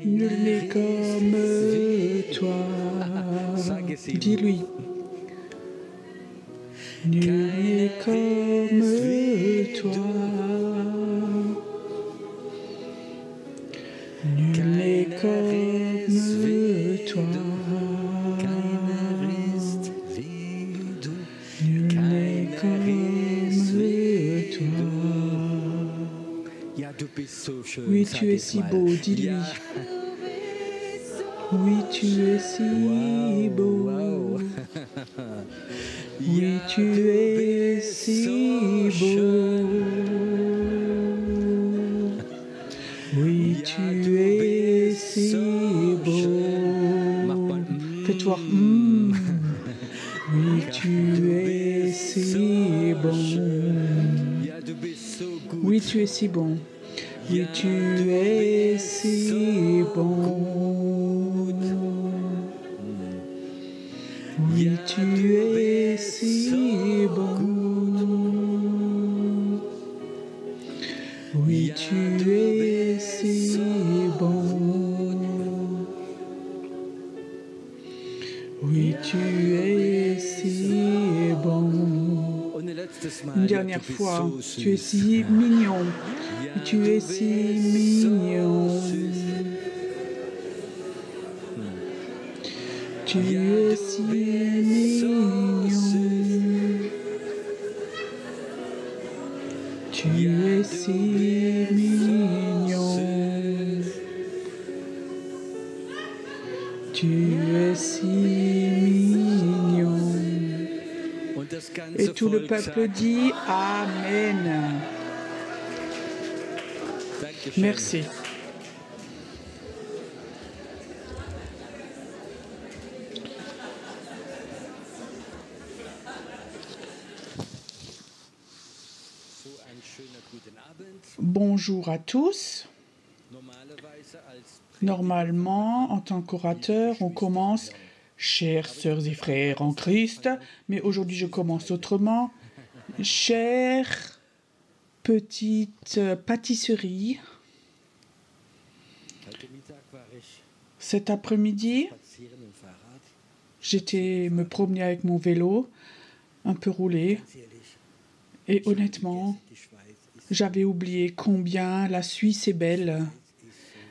Nul n'est comme toi. Dis-lui. Nul n'est comme toi. Nul n'est comme toi. Nul n'est comme toi. Oui, tu es si beau, dis-lui. Oui, tu es si beau. Oui, tu es si beau. Oui, tu es si beau. Fais-toi. Oui, tu es si bon. Oui, tu es si bon. Oui, tu es si bon. Oui, tu es si bon. Oui, tu es si bon. Oui, tu es si bon. Une dernière fois, tu es si mignon. Tu es si mignon. Tu es si mignon. Tu es si mignon. Tu es si mignon. Et tout le peuple dit Amen. Merci. Bonjour à tous. Normalement, en tant qu'orateur, on commence « Chères sœurs et frères en Christ », mais aujourd'hui je commence autrement. « Chères petites pâtisseries ». Cet après-midi, j'étais me promener avec mon vélo, un peu roulé, et honnêtement, j'avais oublié combien la Suisse est belle.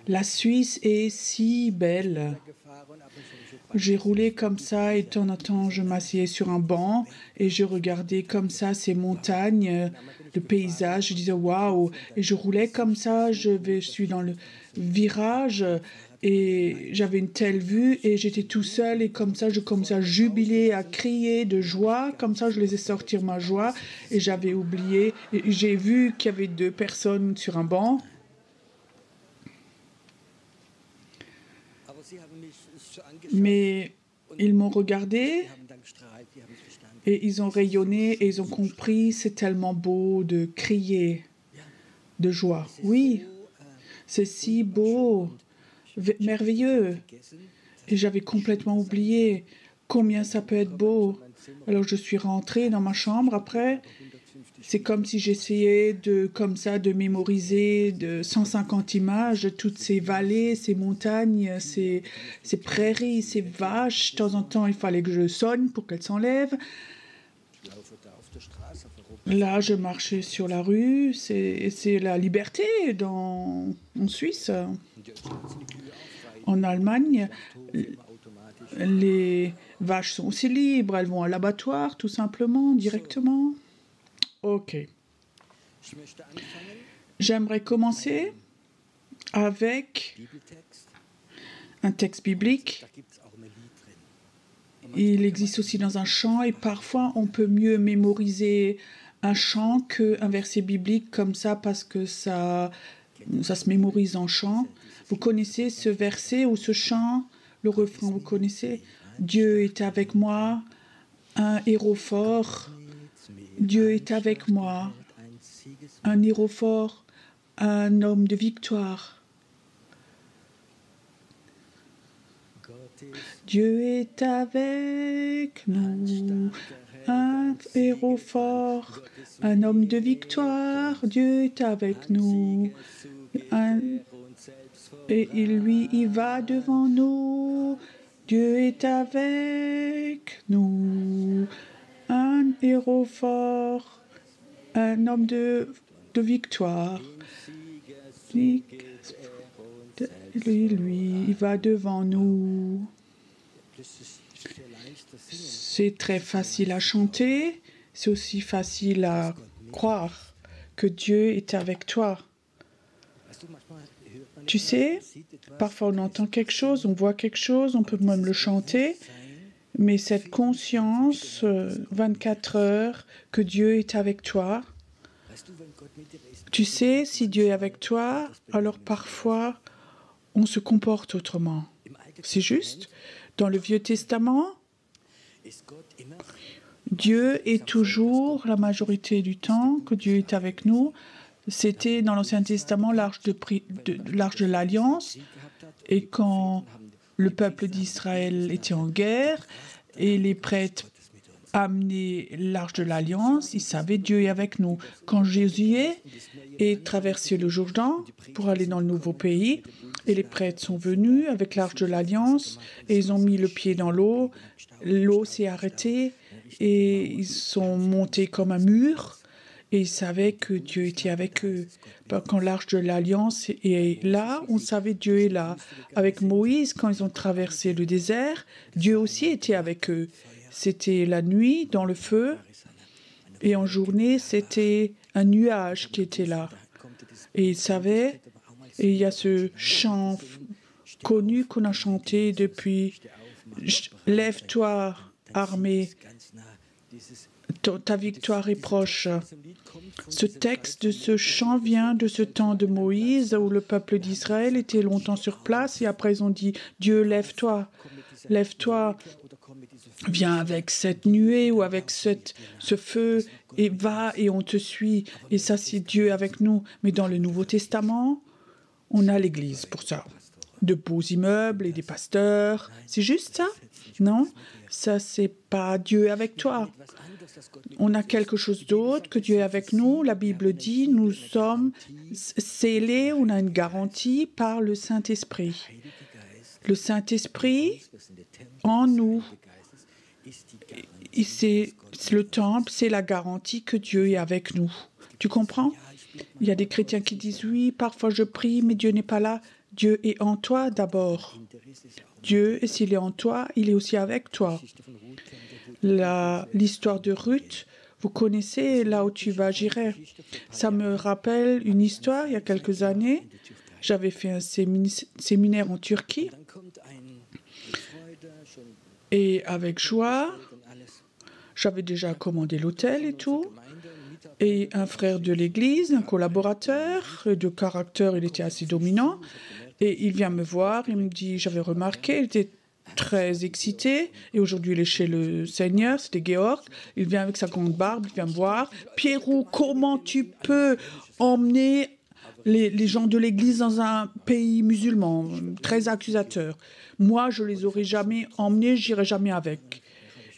La Suisse est si belle. J'ai roulé comme ça et de temps en temps, je m'asseyais sur un banc et je regardais comme ça ces montagnes, le paysage. Je disais waouh! Et je roulais comme ça, je suis dans le virage et j'avais une telle vue et j'étais tout seul et comme ça, je commençais à jubiler, à crier de joie. Comme ça, je laissais sortir ma joie et j'avais oublié. Et j'ai vu qu'il y avait 2 personnes sur un banc. Mais ils m'ont regardé et ils ont rayonné et ils ont compris, c'est tellement beau de crier de joie. Oui, c'est si beau, merveilleux. Et j'avais complètement oublié combien ça peut être beau. Alors je suis rentrée dans ma chambre après. C'est comme si j'essayais comme ça, de mémoriser de 150 images, toutes ces vallées, ces montagnes, ces prairies, ces vaches. De temps en temps, il fallait que je sonne pour qu'elles s'enlèvent. Là, je marchais sur la rue. C'est la liberté en Suisse. En Allemagne, les vaches sont aussi libres. Elles vont à l'abattoir, tout simplement, directement. Ok. J'aimerais commencer avec un texte biblique. Il existe aussi dans un chant et parfois on peut mieux mémoriser un chant qu'un verset biblique comme ça parce que ça se mémorise en chant. Vous connaissez ce verset ou ce chant? Le refrain, vous connaissez? Dieu est avec moi, un héros fort. Dieu est avec moi, un héros fort, un homme de victoire. Dieu est avec nous, un héros fort, un homme de victoire. Dieu est avec nous, et il va devant nous. Dieu est avec nous, un héros fort, un homme de victoire. Lui, il va devant nous. C'est très facile à chanter, c'est aussi facile à croire que Dieu est avec toi. Tu sais, parfois on entend quelque chose, on voit quelque chose, on peut même le chanter, mais cette conscience 24 heures que Dieu est avec toi, tu sais, si Dieu est avec toi, alors parfois on se comporte autrement. C'est juste. Dans le Vieux Testament, Dieu est toujours, la majorité du temps, que Dieu est avec nous. C'était dans l'Ancien Testament l'arche de l'Alliance. Et quand le peuple d'Israël était en guerre et les prêtres amenaient l'arche de l'Alliance, ils savaient Dieu est avec nous. Quand Josué est traversé le Jourdain pour aller dans le nouveau pays, et les prêtres sont venus avec l'arche de l'Alliance et ils ont mis le pied dans l'eau. L'eau s'est arrêtée et ils sont montés comme un mur et ils savaient que Dieu était avec eux. Quand l'arche de l'Alliance est là, on savait Dieu est là. Avec Moïse, quand ils ont traversé le désert, Dieu aussi était avec eux. C'était la nuit dans le feu et en journée, c'était un nuage qui était là. Et ils savaient. Et il y a ce chant connu qu'on a chanté depuis « Lève-toi, armée, ta victoire est proche ». Ce texte de ce chant vient de ce temps de Moïse où le peuple d'Israël était longtemps sur place et après ils ont dit « Dieu, lève-toi, lève-toi, viens avec cette nuée ou avec ce feu et va et on te suit ». Et ça, c'est Dieu avec nous. Mais dans le Nouveau Testament, on a l'Église pour ça. De beaux immeubles et des pasteurs. C'est juste ça? Non? Ça, c'est pas Dieu avec toi. On a quelque chose d'autre que Dieu est avec nous. La Bible dit, nous sommes scellés, on a une garantie par le Saint-Esprit. Le Saint-Esprit en nous. C'est le temple, c'est la garantie que Dieu est avec nous. Tu comprends? Il y a des chrétiens qui disent, oui, parfois je prie, mais Dieu n'est pas là. Dieu est en toi d'abord. Dieu, et s'il est en toi, il est aussi avec toi. L'histoire de Ruth, vous connaissez, là où tu vas, j'irai. Ça me rappelle une histoire, il y a quelques années. J'avais fait un séminaire en Turquie. Et avec joie, j'avais déjà commandé l'hôtel et tout. Et un frère de l'église, un collaborateur, de caractère, il était assez dominant. Et il vient me voir, il me dit, j'avais remarqué, il était très excité. Et aujourd'hui, il est chez le Seigneur, c'était Georg. Il vient avec sa grande barbe, il vient me voir. Pierrot, comment tu peux emmener les gens de l'église dans un pays musulman, très accusateur? Moi, je les aurais jamais emmenés, j'irai jamais avec.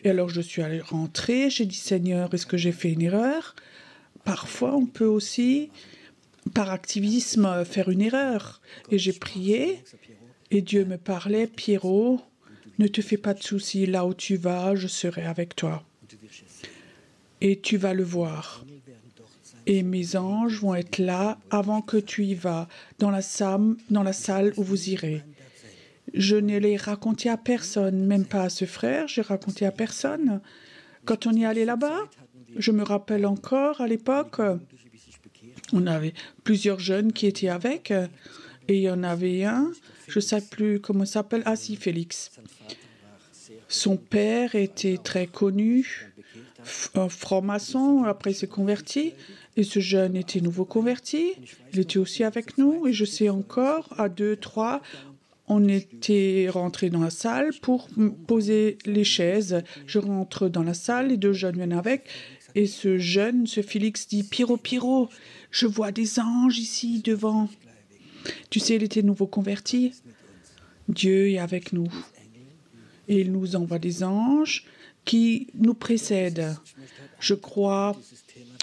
Et alors, je suis allée rentrer, j'ai dit, Seigneur, est-ce que j'ai fait une erreur? Parfois, on peut aussi, par activisme, faire une erreur. Et j'ai prié, et Dieu me parlait, Pierrot, ne te fais pas de soucis, là où tu vas, je serai avec toi. Et tu vas le voir. Et mes anges vont être là avant que tu y vas, dans la salle où vous irez. Je ne l'ai raconté à personne, même pas à ce frère, j'ai raconté à personne. Quand on y allait là-bas, je me rappelle encore, à l'époque, on avait plusieurs jeunes qui étaient avec, et il y en avait un, je ne sais plus comment il s'appelle, ah si, Félix. Son père était très connu, un franc-maçon, après il s'est converti, et ce jeune était nouveau converti, il était aussi avec nous, et je sais encore, à 2, 3, on était rentré dans la salle pour poser les chaises. Je rentre dans la salle, les deux jeunes viennent avec. Et ce Félix dit, Piro, je vois des anges ici devant. Tu sais, il était nouveau converti. Dieu est avec nous. Et il nous envoie des anges qui nous précèdent. Je crois,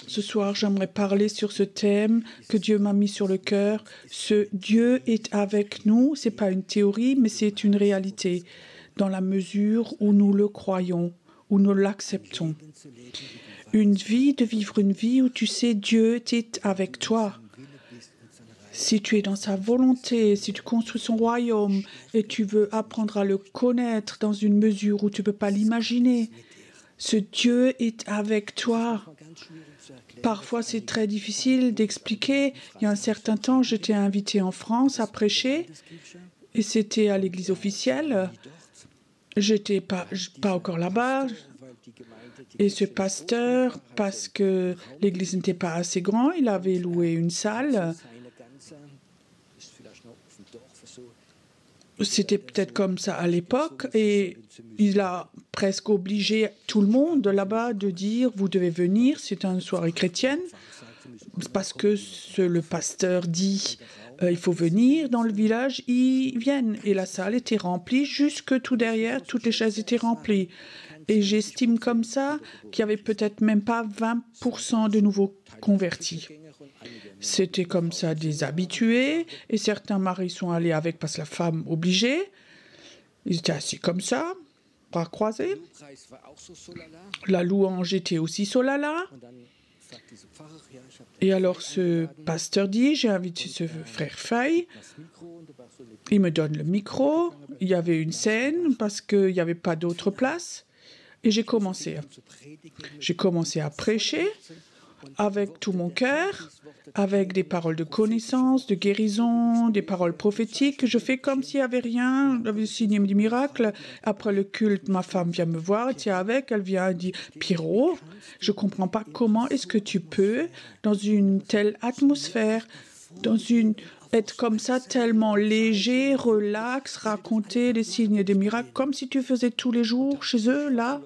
ce soir, j'aimerais parler sur ce thème que Dieu m'a mis sur le cœur. Ce Dieu est avec nous, ce n'est pas une théorie, mais c'est une réalité, dans la mesure où nous le croyons, où nous l'acceptons. De vivre une vie où tu sais Dieu est avec toi. Si tu es dans sa volonté, si tu construis son royaume et tu veux apprendre à le connaître dans une mesure où tu ne peux pas l'imaginer, ce Dieu est avec toi. Parfois, c'est très difficile d'expliquer. Il y a un certain temps, j'étais invitée en France à prêcher et c'était à l'église officielle. J'étais pas encore là-bas. Et ce pasteur, parce que l'église n'était pas assez grande, il avait loué une salle. C'était peut-être comme ça à l'époque et il a presque obligé tout le monde là-bas de dire « vous devez venir, c'est une soirée chrétienne » parce que le pasteur dit « il faut venir dans le village », ils viennent. Et la salle était remplie jusque tout derrière, toutes les chaises étaient remplies. Et j'estime comme ça qu'il n'y avait peut-être même pas 20% de nouveaux convertis. C'était comme ça des habitués, et certains maris sont allés avec parce que la femme obligeait. Ils étaient assis comme ça, bras croisés. La louange était aussi solala. Et alors ce pasteur dit, j'ai invité ce frère Fay. Il me donne le micro. Il y avait une scène parce qu'il n'y avait pas d'autre place. Et j'ai commencé à prêcher avec tout mon cœur, avec des paroles de connaissance, de guérison, des paroles prophétiques. Je fais comme s'il n'y avait rien, le signe du miracle. Après le culte, ma femme vient me voir, elle vient et dit « Piro, je ne comprends pas comment est-ce que tu peux, dans une telle atmosphère, être comme ça, tellement léger, relax, raconter les signes des miracles, comme si tu faisais tous les jours chez eux, là. »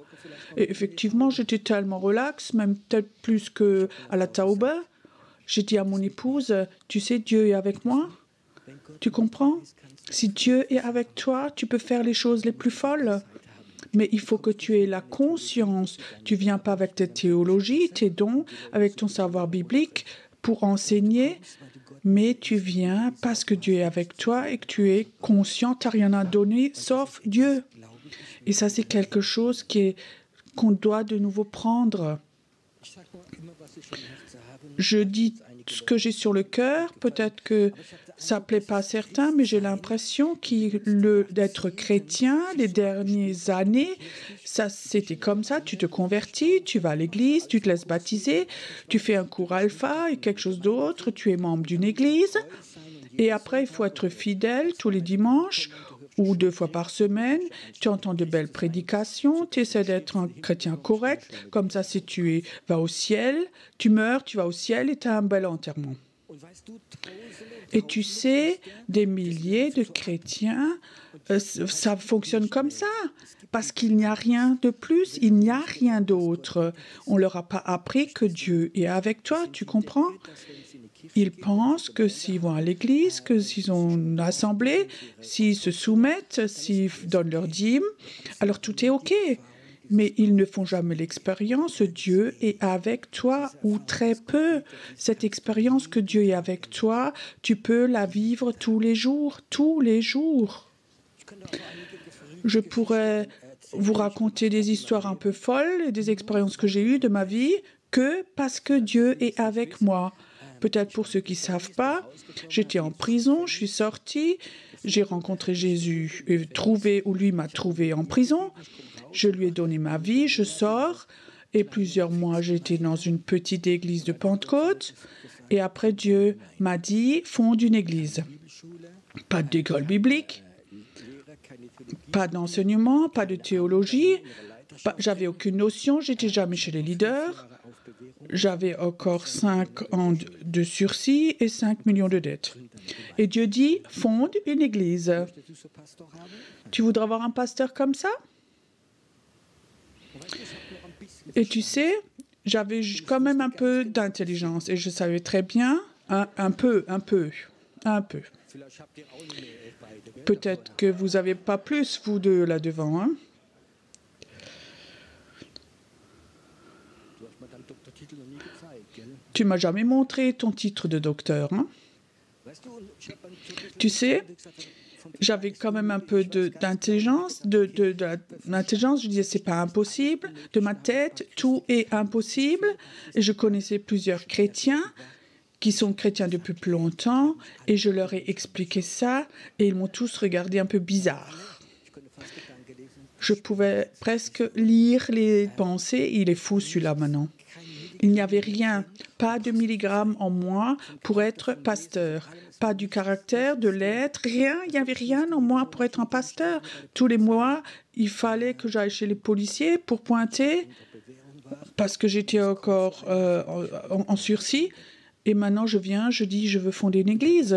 Et effectivement, j'étais tellement relax, même peut-être plus qu'à la Tauba. J'ai dit à mon épouse, tu sais, Dieu est avec moi. Tu comprends? Si Dieu est avec toi, tu peux faire les choses les plus folles. Mais il faut que tu aies la conscience. Tu ne viens pas avec tes théologies, tes dons, avec ton savoir biblique pour enseigner, mais tu viens parce que Dieu est avec toi et que tu es conscient, tu n'as rien à donner sauf Dieu. Et ça, c'est quelque chose qu'on doit de nouveau prendre. Je dis ce que j'ai sur le cœur, peut-être que ça ne plaît pas à certains, mais j'ai l'impression d'être chrétien les dernières années, ça c'était comme ça, tu te convertis, tu vas à l'église, tu te laisses baptiser, tu fais un cours alpha et quelque chose d'autre, tu es membre d'une église, et après il faut être fidèle tous les dimanches, ou 2 fois par semaine, tu entends de belles prédications, tu essaies d'être un chrétien correct, comme ça si tu vas au ciel, tu meurs, tu vas au ciel et tu as un bel enterrement. Et tu sais, des milliers de chrétiens, ça fonctionne comme ça, parce qu'il n'y a rien de plus, il n'y a rien d'autre. On ne leur a pas appris que Dieu est avec toi, tu comprends ? Ils pensent que s'ils vont à l'église, que s'ils ont une assemblée, s'ils se soumettent, s'ils donnent leur dîme, alors tout est OK. Mais ils ne font jamais l'expérience, Dieu est avec toi, ou très peu. Cette expérience que Dieu est avec toi, tu peux la vivre tous les jours, tous les jours. Je pourrais vous raconter des histoires un peu folles et des expériences que j'ai eues de ma vie, que parce que Dieu est avec moi. Peut-être pour ceux qui ne savent pas, j'étais en prison, je suis sortie, j'ai rencontré Jésus, lui m'a trouvé en prison, je lui ai donné ma vie, je sors, et plusieurs mois j'étais dans une petite église de Pentecôte, et après Dieu m'a dit, fonde une église. Pas d'école biblique, pas d'enseignement, pas de théologie, j'avais aucune notion, j'étais jamais chez les leaders, j'avais encore 5 ans de sursis et 5 millions de dettes. Et Dieu dit, fonde une église. Tu voudrais avoir un pasteur comme ça? Et tu sais, j'avais quand même un peu d'intelligence et je savais très bien, un peu. Peut-être que vous n'avez pas plus, vous deux, là devant. Hein? Tu m'as jamais montré ton titre de docteur. Hein? Tu sais, j'avais quand même un peu d'intelligence, l'intelligence, je disais c'est pas impossible, de ma tête, tout est impossible. Et je connaissais plusieurs chrétiens qui sont chrétiens depuis plus longtemps, et je leur ai expliqué ça, et ils m'ont tous regardé un peu bizarre. Je pouvais presque lire les pensées, il est fou celui-là maintenant. Il n'y avait rien, pas de milligrammes en moi pour être pasteur. Pas du caractère, de l'être, rien, il n'y avait rien en moi pour être un pasteur. Tous les mois, il fallait que j'aille chez les policiers pour pointer, parce que j'étais encore en sursis. Et maintenant, je viens, je dis, je veux fonder une église.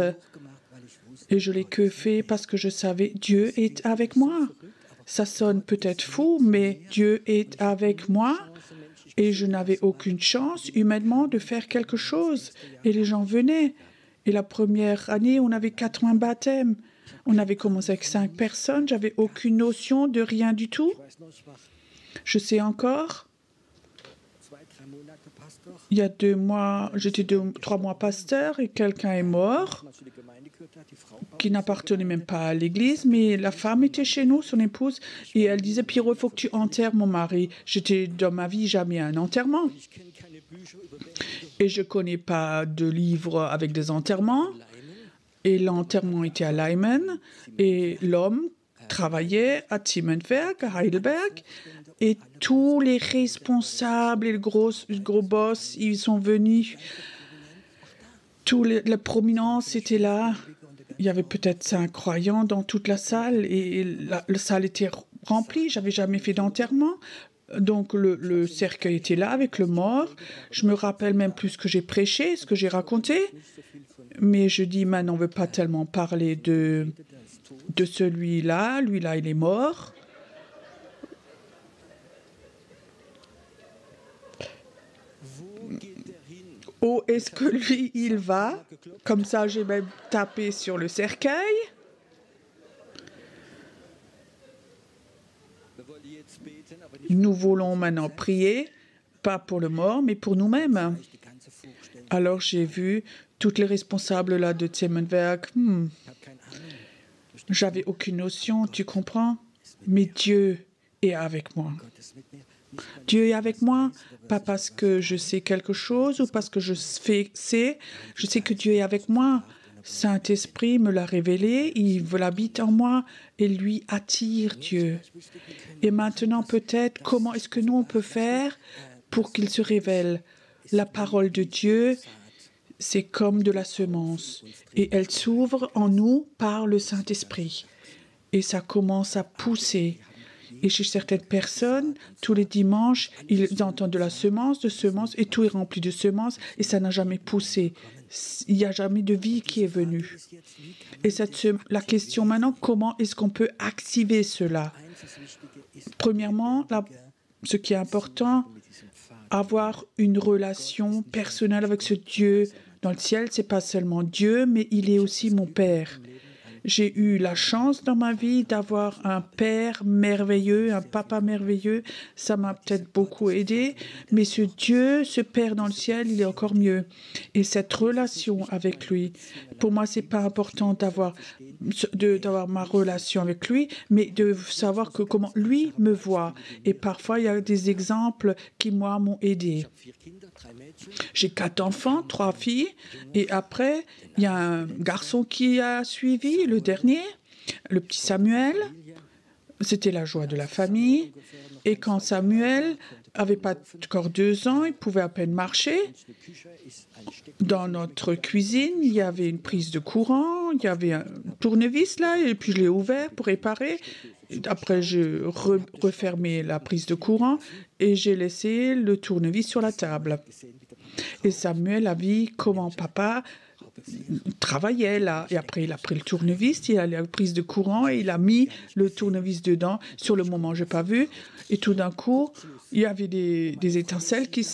Et je l'ai que fait parce que je savais, Dieu est avec moi. Ça sonne peut-être fou, mais Dieu est avec moi. Et je n'avais aucune chance, humainement, de faire quelque chose. Et les gens venaient. Et la première année, on avait 80 baptêmes. On avait commencé avec 5 personnes. J'avais aucune notion de rien du tout. Je sais encore. Il y a 2 mois, j'étais 3 mois pasteur et quelqu'un est mort qui n'appartenait même pas à l'église, mais la femme était chez nous, son épouse, et elle disait, Pierrot, il faut que tu enterres mon mari. J'étais dans ma vie jamais à un enterrement. Et je ne connais pas de livre avec des enterrements. Et l'enterrement était à Leimen, et l'homme travaillait à Timenwerk, à Heidelberg, et tous les responsables et les gros boss, ils sont venus. La prominence était là. Il y avait peut-être 5 croyants dans toute la salle, et la salle était remplie. Je n'avais jamais fait d'enterrement. Donc le cercueil était là avec le mort. Je me rappelle même plus ce que j'ai prêché, ce que j'ai raconté. Mais je dis, maintenant, on ne veut pas tellement parler de celui-là. Lui-là, il est mort. Où est-ce que lui, il va? Comme ça, j'ai même tapé sur le cercueil. Nous voulons maintenant prier, pas pour le mort, mais pour nous-mêmes. Alors j'ai vu toutes les responsables là de Timenwerk. J'avais aucune notion, tu comprends? Mais Dieu est avec moi. Dieu est avec moi, pas parce que je sais quelque chose ou parce que je sais que Dieu est avec moi. Saint-Esprit me l'a révélé, il habite en moi et lui attire Dieu. Et maintenant, peut-être, comment est-ce que nous, on peut faire pour qu'il se révèle? La parole de Dieu, c'est comme de la semence et elle s'ouvre en nous par le Saint-Esprit. Et ça commence à pousser. Et chez certaines personnes, tous les dimanches, ils entendent de la semence, et tout est rempli de semences, et ça n'a jamais poussé. Il n'y a jamais de vie qui est venue. Et la question maintenant, comment est-ce qu'on peut activer cela? Premièrement, ce qui est important, avoir une relation personnelle avec ce Dieu dans le ciel. Ce n'est pas seulement Dieu, mais il est aussi mon Père. J'ai eu la chance dans ma vie d'avoir un père merveilleux, un papa merveilleux. Ça m'a peut-être beaucoup aidé. Mais ce Dieu, ce Père dans le ciel, il est encore mieux. Et cette relation avec lui, pour moi, c'est pas important d'avoir ma relation avec lui, mais de savoir comment lui me voit. Et parfois, il y a des exemples qui, moi, m'ont aidé. J'ai 4 enfants, 3 filles, et après, il y a un garçon qui a suivi, le dernier, le petit Samuel. C'était la joie de la famille. Et quand Samuel avait pas encore 2 ans, il pouvait à peine marcher. Dans notre cuisine, il y avait une prise de courant, il y avait un tournevis là, et puis je l'ai ouvert pour réparer. Après, j'ai refermé la prise de courant et j'ai laissé le tournevis sur la table. Et Samuel a vu comment papa travaillait là. Et après, il a pris le tournevis, il a la prise de courant et il a mis le tournevis dedans. Sur le moment, je n'ai pas vu. Et tout d'un coup, il y avait des étincelles qui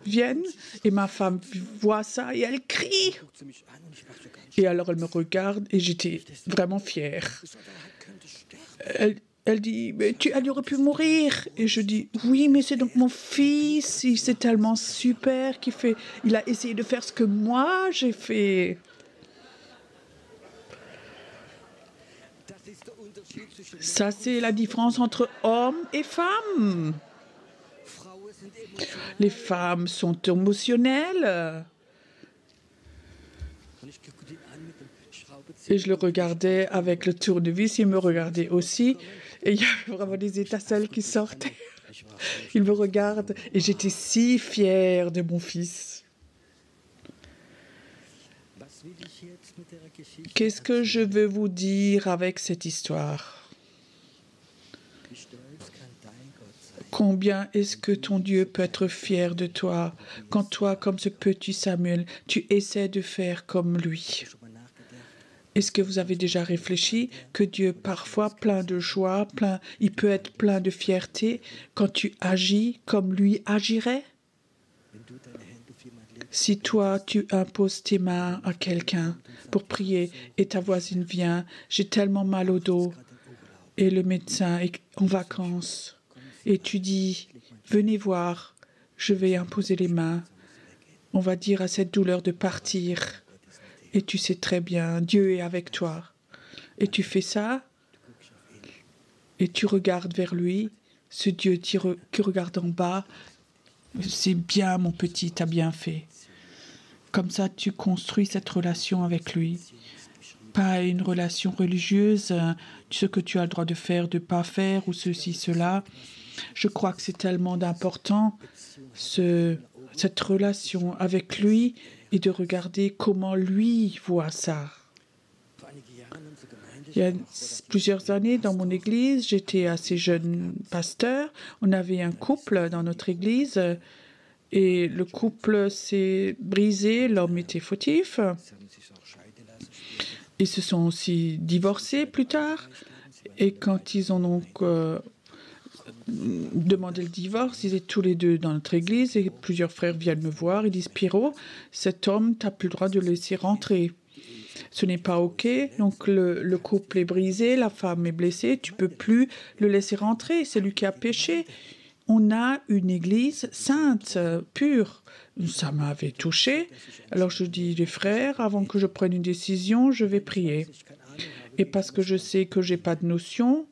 viennent. Et ma femme voit ça et elle crie. Et alors, elle me regarde et j'étais vraiment fière. Elle dit, mais elle aurait pu mourir. Et je dis, oui, mais c'est donc mon fils, c'est tellement super il a essayé de faire ce que moi j'ai fait. Ça, c'est la différence entre hommes et femmes. Les femmes sont émotionnelles. Et je le regardais avec le tournevis, il me regardait aussi. Et il y avait vraiment des étincelles qui sortaient. Il me regarde et j'étais si fière de mon fils. Qu'est-ce que je veux vous dire avec cette histoire? Combien est-ce que ton Dieu peut être fier de toi quand toi, comme ce petit Samuel, tu essaies de faire comme lui? Est-ce que vous avez déjà réfléchi que Dieu, parfois plein de joie, il peut être plein de fierté quand tu agis comme lui agirait? Si toi, tu imposes tes mains à quelqu'un pour prier et ta voisine vient, j'ai tellement mal au dos, et le médecin est en vacances, et tu dis, venez voir, je vais imposer les mains, on va dire à cette douleur de partir. Et tu sais très bien, Dieu est avec toi. Et tu fais ça, et tu regardes vers lui, ce Dieu qui regarde en bas. C'est bien, mon petit, t'as bien fait. Comme ça, tu construis cette relation avec lui. Pas une relation religieuse, ce que tu as le droit de faire, de pas faire, ou ceci, cela. Je crois que c'est tellement d'important, cette relation avec lui, et de regarder comment lui voit ça. Il y a plusieurs années, dans mon église, j'étais assez jeune pasteur. On avait un couple dans notre église et le couple s'est brisé, l'homme était fautif. Ils se sont aussi divorcés plus tard. Et quand ils ont donc demandé le divorce, ils étaient tous les deux dans notre église et plusieurs frères viennent me voir. Ils disent, Pierrot, cet homme, tu n'as plus le droit de le laisser rentrer. Ce n'est pas OK, donc le couple est brisé, la femme est blessée, tu ne peux plus le laisser rentrer, c'est lui qui a péché. On a une église sainte, pure. Ça m'avait touchée. Alors je dis, les frères, avant que je prenne une décision, je vais prier. Et parce que je sais que je n'ai pas de notion,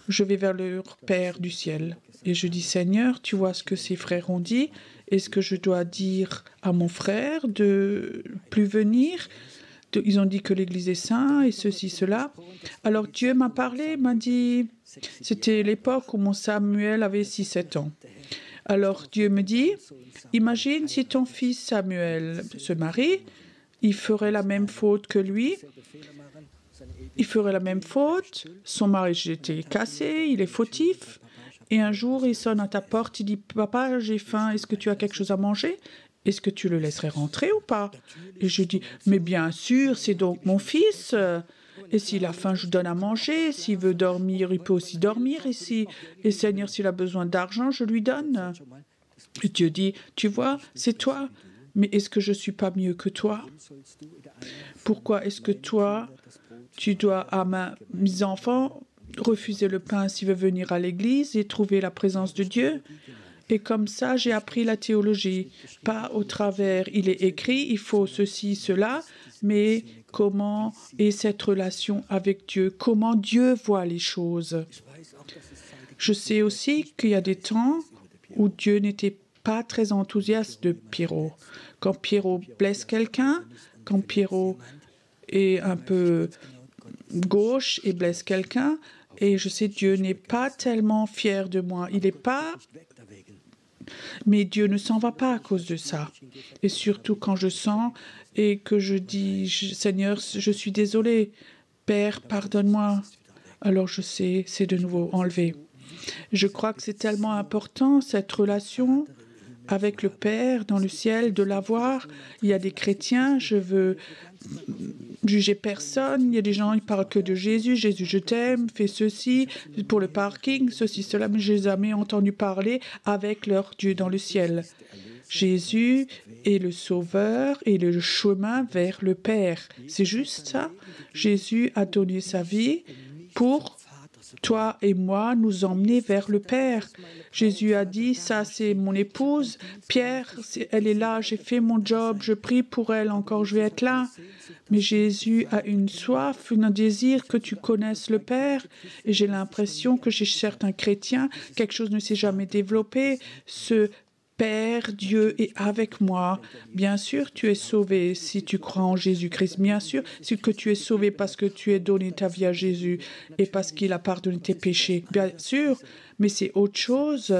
je vais vers le Père du ciel. Et je dis, Seigneur, tu vois ce que ces frères ont dit. Est-ce que je dois dire à mon frère de plus venir? Ils ont dit que l'Église est sainte et ceci, cela. Alors Dieu m'a parlé, m'a dit, c'était l'époque où mon Samuel avait 6-7 ans. Alors Dieu me dit, imagine si ton fils Samuel se marie, il ferait la même faute que lui. Il ferait la même faute, son mariage était cassé, il est fautif. Et un jour, il sonne à ta porte, il dit, papa, j'ai faim, est-ce que tu as quelque chose à manger? Est-ce que tu le laisserais rentrer ou pas? Et je dis, mais bien sûr, c'est donc mon fils. Et s'il a faim, je lui donne à manger. S'il veut dormir, il peut aussi dormir. Et Seigneur, s'il a besoin d'argent, je lui donne. Et Dieu dit, tu vois, c'est toi. Mais est-ce que je ne suis pas mieux que toi? Pourquoi est-ce que toi, tu dois à mes enfants refuser le pain s'il veut venir à l'église et trouver la présence de Dieu? Et comme ça, j'ai appris la théologie. Pas au travers, il est écrit, il faut ceci, cela, mais comment est cette relation avec Dieu? Comment Dieu voit les choses? Je sais aussi qu'il y a des temps où Dieu n'était pas très enthousiaste de Pierrot. Quand Pierrot blesse quelqu'un, quand Pierrot est un peu gauche et blesse quelqu'un, Et je sais, Dieu n'est pas tellement fier de moi. Il n'est pas... Mais Dieu ne s'en va pas à cause de ça. Et surtout quand je sens et que je dis, Seigneur, je suis désolé. Père, pardonne-moi. Alors je sais, c'est de nouveau enlevé. Je crois que c'est tellement important, cette relation avec le Père dans le ciel, de l'avoir. Il y a des chrétiens, je veux juger personne. Il y a des gens, ils parlent que de Jésus. Jésus, je t'aime, fais ceci pour le parking, ceci, cela. Mais je n'ai jamais entendu parler avec leur Dieu dans le ciel. Jésus est le Sauveur et le chemin vers le Père. C'est juste ça. Jésus a donné sa vie pour toi et moi nous emmener vers le Père. Jésus a dit, ça c'est mon épouse, Pierre, elle est là, j'ai fait mon job, je prie pour elle, encore je vais être là. Mais Jésus a une soif, un désir que tu connaisses le Père. Et j'ai l'impression que chez certains chrétiens, quelque chose ne s'est jamais développé. Ce Père, Dieu est avec moi. Bien sûr, tu es sauvé si tu crois en Jésus-Christ. Bien sûr, c'est que tu es sauvé parce que tu as donné ta vie à Jésus et parce qu'il a pardonné tes péchés. Bien sûr, mais c'est autre chose.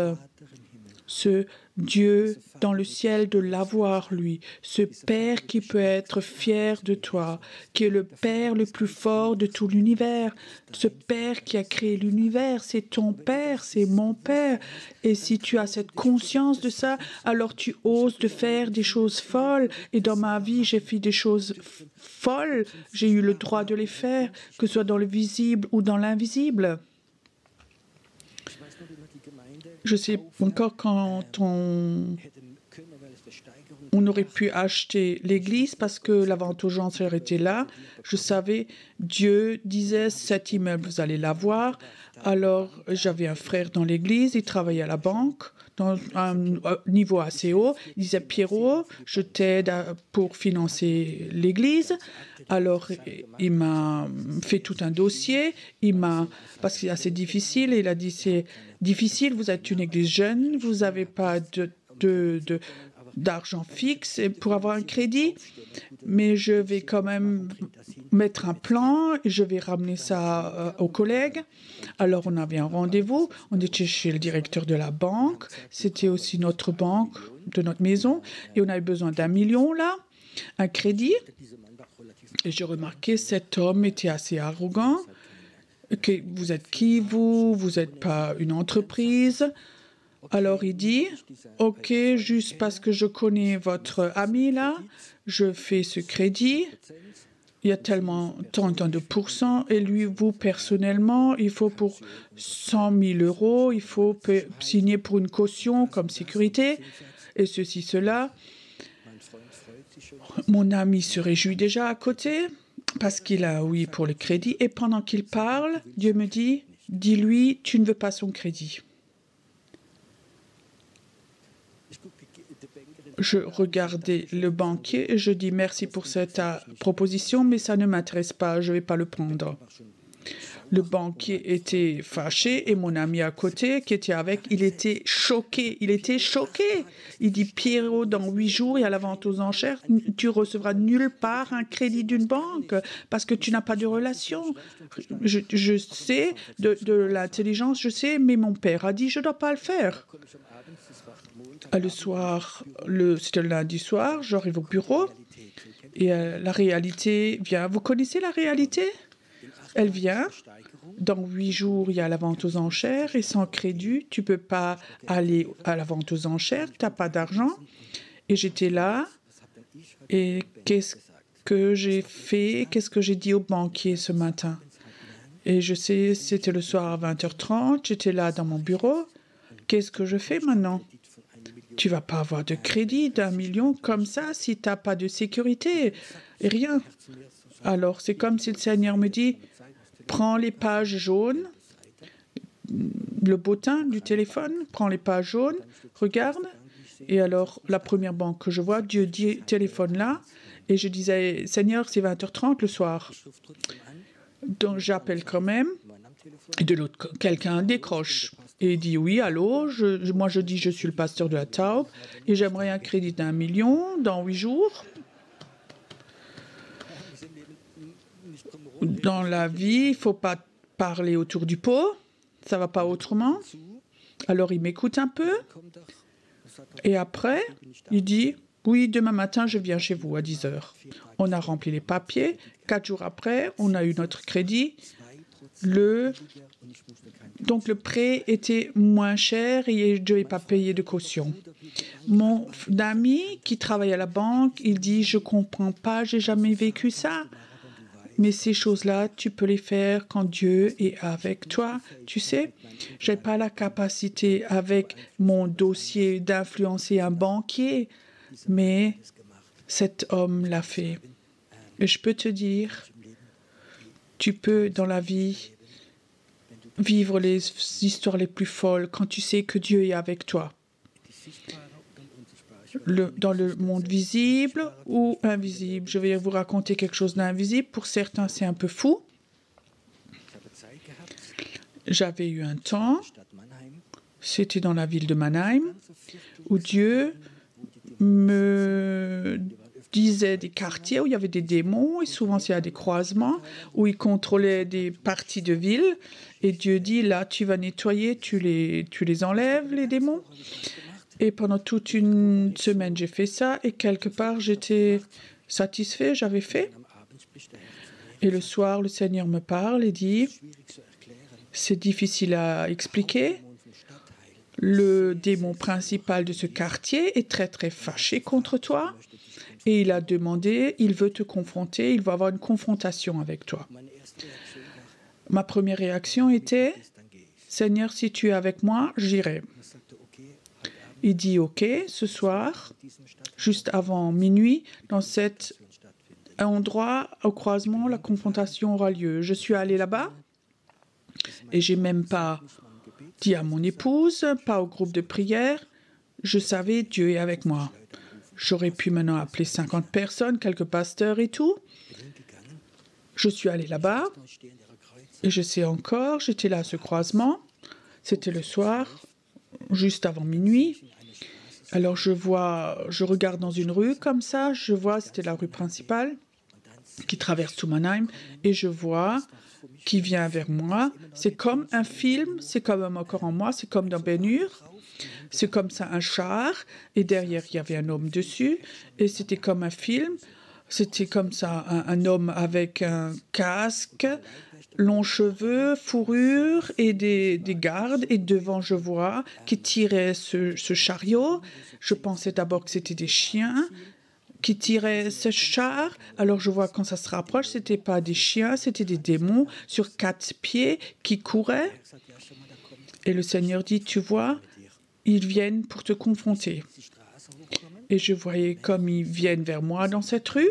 Ce Dieu dans le ciel, de l'avoir, lui, ce Père qui peut être fier de toi, qui est le Père le plus fort de tout l'univers, ce Père qui a créé l'univers, c'est ton Père, c'est mon Père. Et si tu as cette conscience de ça, alors tu oses de faire des choses folles. Et dans ma vie, j'ai fait des choses folles, j'ai eu le droit de les faire, que ce soit dans le visible ou dans l'invisible. Je sais encore quand on aurait pu acheter l'église parce que la vente aux enchères était là. Je savais, Dieu disait, cet immeuble, vous allez l'avoir. Alors, j'avais un frère dans l'église, il travaillait à la banque, dans un niveau assez haut. Il disait, Pierrot, je t'aide pour financer l'église. Alors, il m'a fait tout un dossier. Parce que c'est assez difficile, il a dit, c'est difficile, vous êtes une église jeune, vous n'avez pas d'argent fixe pour avoir un crédit, mais je vais quand même mettre un plan et je vais ramener ça aux collègues. Alors, on avait un rendez-vous, on était chez le directeur de la banque, c'était aussi notre banque de notre maison, et on avait besoin d'1 million, là, un crédit. Et j'ai remarqué, cet homme était assez arrogant. Vous êtes qui, vous? Vous n'êtes pas une entreprise. Alors il dit, OK, juste parce que je connais votre ami là, je fais ce crédit. Il y a tellement tant de pourcents. Et lui, vous, personnellement, il faut pour 100 000 €, il faut signer pour une caution comme sécurité. Et ceci, cela. Mon ami se réjouit déjà à côté parce qu'il a oui pour le crédit. Et pendant qu'il parle, Dieu me dit, dis-lui, tu ne veux pas son crédit. Je regardais le banquier et je dis merci pour cette proposition, mais ça ne m'intéresse pas, je ne vais pas le prendre. Le banquier était fâché et mon ami à côté qui était avec, il était choqué. Il dit, Pierrot, dans 8 jours, il y a la vente aux enchères, tu recevras nulle part un crédit d'une banque parce que tu n'as pas de relation. Je sais, de l'intelligence, je sais, mais mon père a dit, je ne dois pas le faire. Le soir, c'était le lundi soir, j'arrive au bureau et la réalité vient. Vous connaissez la réalité? Elle vient. Dans 8 jours, il y a la vente aux enchères et sans crédit, tu ne peux pas aller à la vente aux enchères, tu n'as pas d'argent. Et j'étais là et qu'est-ce que j'ai fait? Qu'est-ce que j'ai dit au banquier ce matin? Et je sais, c'était le soir à 20h30, j'étais là dans mon bureau. Qu'est-ce que je fais maintenant? Tu ne vas pas avoir de crédit d'1 million comme ça si tu n'as pas de sécurité. Et rien. Alors, c'est comme si le Seigneur me dit, prends les pages jaunes, le bottin du téléphone, prends les pages jaunes, regarde. Et alors, la première banque que je vois, Dieu dit, téléphone là. Et je disais, Seigneur, c'est 20h30 le soir. Donc, j'appelle quand même. Et de l'autre, quelqu'un décroche. Et il dit, oui, allô, moi je dis, je suis le pasteur de la Taube et j'aimerais un crédit d'1 million dans 8 jours. Dans la vie, il ne faut pas parler autour du pot. Ça ne va pas autrement. Alors, il m'écoute un peu. Et après, il dit, oui, demain matin, je viens chez vous à 10 heures. On a rempli les papiers. 4 jours après, on a eu notre crédit. Donc, le prêt était moins cher et je ne devais pas payer de caution. Mon ami qui travaille à la banque, il dit, je ne comprends pas, je n'ai jamais vécu ça. Mais ces choses-là, tu peux les faire quand Dieu est avec toi. Tu sais, je n'ai pas la capacité avec mon dossier d'influencer un banquier, mais cet homme l'a fait. Et je peux te dire, tu peux dans la vie vivre les histoires les plus folles quand tu sais que Dieu est avec toi. Dans le monde visible ou invisible. Je vais vous raconter quelque chose d'invisible. Pour certains, c'est un peu fou. J'avais eu un temps, c'était dans la ville de Mannheim, où Dieu me disait des quartiers où il y avait des démons, et souvent c'est à des croisements, où il contrôlait des parties de ville. Et Dieu dit, là, tu vas nettoyer, tu les enlèves, les démons. Et pendant toute une semaine, j'ai fait ça. Et quelque part, j'étais satisfait, j'avais fait. Et le soir, le Seigneur me parle et dit, c'est difficile à expliquer. Le démon principal de ce quartier est très, très fâché contre toi. Et il a demandé, il veut te confronter, il va avoir une confrontation avec toi. Ma première réaction était, Seigneur, si tu es avec moi, j'irai. Il dit, OK, ce soir, juste avant minuit, dans cet endroit, au croisement, la confrontation aura lieu. Je suis allée là-bas et j'ai même pas dit à mon épouse, pas au groupe de prière. Je savais, Dieu est avec moi. J'aurais pu maintenant appeler 50 personnes, quelques pasteurs et tout. Je suis allée là-bas et je sais encore, j'étais là à ce croisement. C'était le soir, juste avant minuit. Alors je regarde dans une rue comme ça, je vois, c'était la rue principale qui traverse tout Mannheim, et je vois qui vient vers moi. C'est comme un film, c'est comme encore en moi, c'est comme dans Ben-Hur. C'est comme ça un char, et derrière il y avait un homme dessus, et c'était comme un film. C'était comme ça un homme avec un casque, longs cheveux, fourrure et des gardes. Et devant, je vois qui tiraient ce chariot. Je pensais d'abord que c'était des chiens qui tiraient ce char. Alors je vois quand ça se rapproche, ce n'était pas des chiens, c'était des démons sur 4 pieds qui couraient. Et le Seigneur dit, tu vois, ils viennent pour te confronter. Et je voyais comme ils viennent vers moi dans cette rue.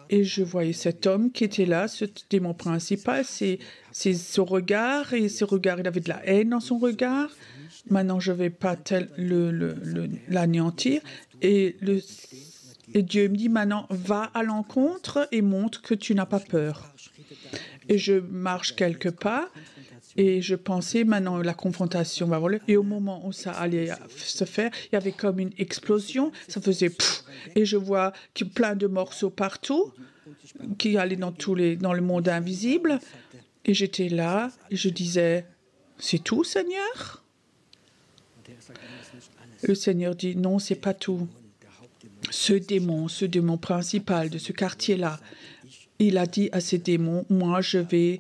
Et je voyais cet homme qui était là, ce démon principal, c'est son regard, et ce regard, il avait de la haine dans son regard. Maintenant, je ne vais pas l'anéantir. Et Dieu me dit, maintenant, va à l'encontre et montre que tu n'as pas peur. Et je marche quelques pas, et je pensais, maintenant, la confrontation va avoir lieu. Et au moment où ça allait se faire, il y avait comme une explosion, ça faisait pfff. Et je vois plein de morceaux partout qui allaient dans le monde invisible. Et j'étais là et je disais, c'est tout, Seigneur? Le Seigneur dit, non, c'est pas tout. Ce démon principal de ce quartier-là, il a dit à ces démons, moi je vais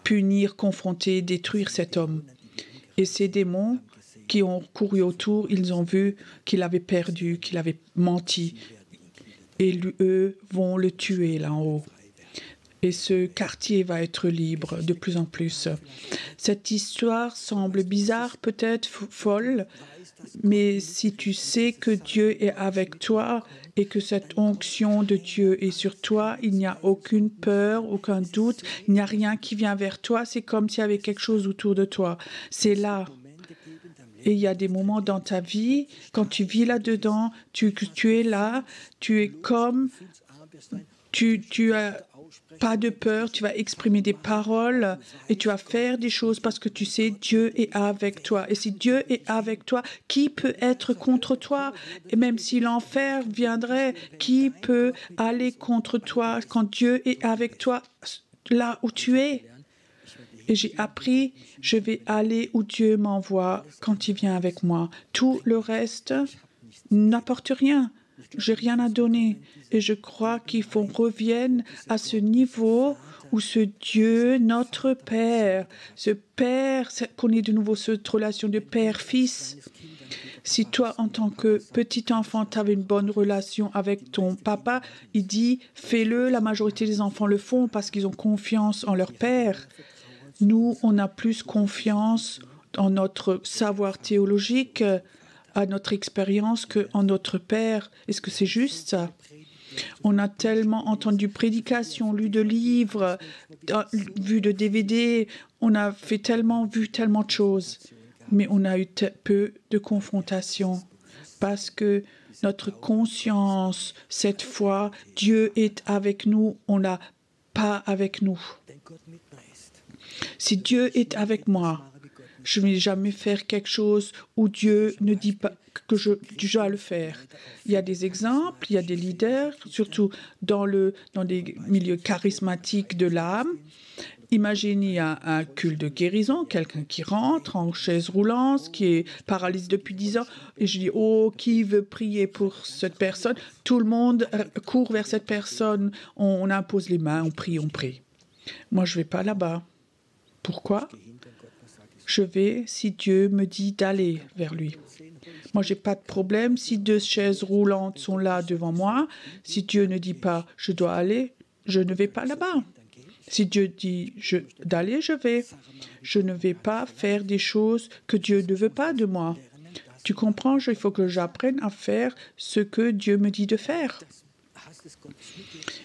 punir, confronter, détruire cet homme. Et ces démons qui ont couru autour, ils ont vu qu'il avait perdu, qu'il avait menti. Et eux vont le tuer là en haut. Et ce quartier va être libre de plus en plus. Cette histoire semble bizarre, peut-être folle, mais si tu sais que Dieu est avec toi et que cette onction de Dieu est sur toi, il n'y a aucune peur, aucun doute, il n'y a rien qui vient vers toi, c'est comme s'il y avait quelque chose autour de toi. C'est là. Et il y a des moments dans ta vie, quand tu vis là-dedans, tu es là, tu es comme, tu as pas de peur, tu vas exprimer des paroles et tu vas faire des choses parce que tu sais Dieu est avec toi. Et si Dieu est avec toi, qui peut être contre toi? Et même si l'enfer viendrait, qui peut aller contre toi quand Dieu est avec toi là où tu es? Et j'ai appris, je vais aller où Dieu m'envoie quand il vient avec moi. Tout le reste n'apporte rien. J'ai rien à donner. Et je crois qu'il faut qu'on revienne à ce niveau où ce Dieu, notre Père, ce Père, qu'on ait de nouveau cette relation de Père-Fils. Si toi, en tant que petit enfant, tu avais une bonne relation avec ton papa, il dit, fais-le, la majorité des enfants le font parce qu'ils ont confiance en leur Père. Nous, on a plus confiance en notre savoir théologique, à notre expérience qu'en notre Père. Est-ce que c'est juste ça? On a tellement entendu prédications, lu de livres, vu de DVD, on a vu tellement de choses, mais on a eu peu de confrontation parce que notre conscience, cette fois, Dieu est avec nous, on n'a pas avec nous. Si Dieu est avec moi, je ne vais jamais faire quelque chose où Dieu ne dit pas que je dois le faire. Il y a des exemples, il y a des leaders, surtout dans des milieux charismatiques de l'âme. Imagine, il y a un culte de guérison, quelqu'un qui rentre en chaise roulante, qui est paralysé depuis 10 ans, et je dis, oh, qui veut prier pour cette personne? Tout le monde court vers cette personne, on impose les mains, on prie, on prie. Moi, je ne vais pas là-bas. Pourquoi? Je vais si Dieu me dit d'aller vers lui. Moi, je n'ai pas de problème. Si 2 chaises roulantes sont là devant moi, si Dieu ne dit pas « je dois aller », je ne vais pas là-bas. Si Dieu dit d'aller, je vais. Je ne vais pas faire des choses que Dieu ne veut pas de moi. Tu comprends? Il faut que j'apprenne à faire ce que Dieu me dit de faire.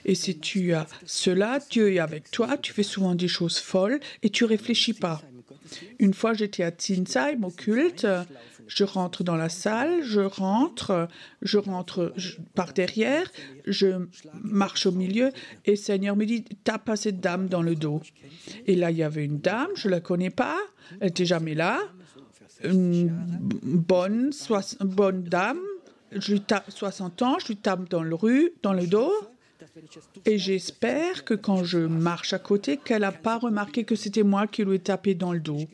Et si tu as cela, Dieu est avec toi, tu fais souvent des choses folles et tu ne réfléchis pas. Une fois, j'étais à Zinsheim, au culte, je rentre dans la salle, je rentre par derrière, je marche au milieu et le Seigneur me dit, tape pas cette dame dans le dos. Et là, il y avait une dame, je ne la connais pas, elle n'était jamais là, une bonne dame, je lui tape 60 ans, je lui tape dans le dos. Et j'espère que quand je marche à côté, qu'elle n'a pas remarqué que c'était moi qui lui ai tapé dans le dos.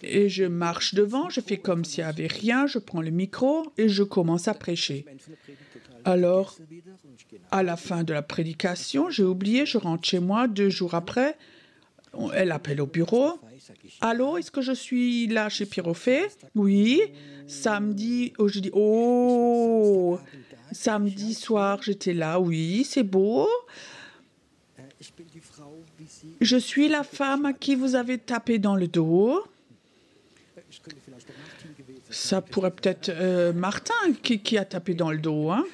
Et je marche devant, je fais comme s'il n'y avait rien, je prends le micro et je commence à prêcher. Alors, à la fin de la prédication, j'ai oublié, je rentre chez moi 2 jours après, elle appelle au bureau. « Allô, est-ce que je suis là chez Pirofet ?»« Oui. » Samedi, je dis « Oh !» Samedi soir, j'étais là, oui, c'est beau. Je suis la femme à qui vous avez tapé dans le dos. Ça pourrait peut-être Martin qui a tapé dans le dos. Hein?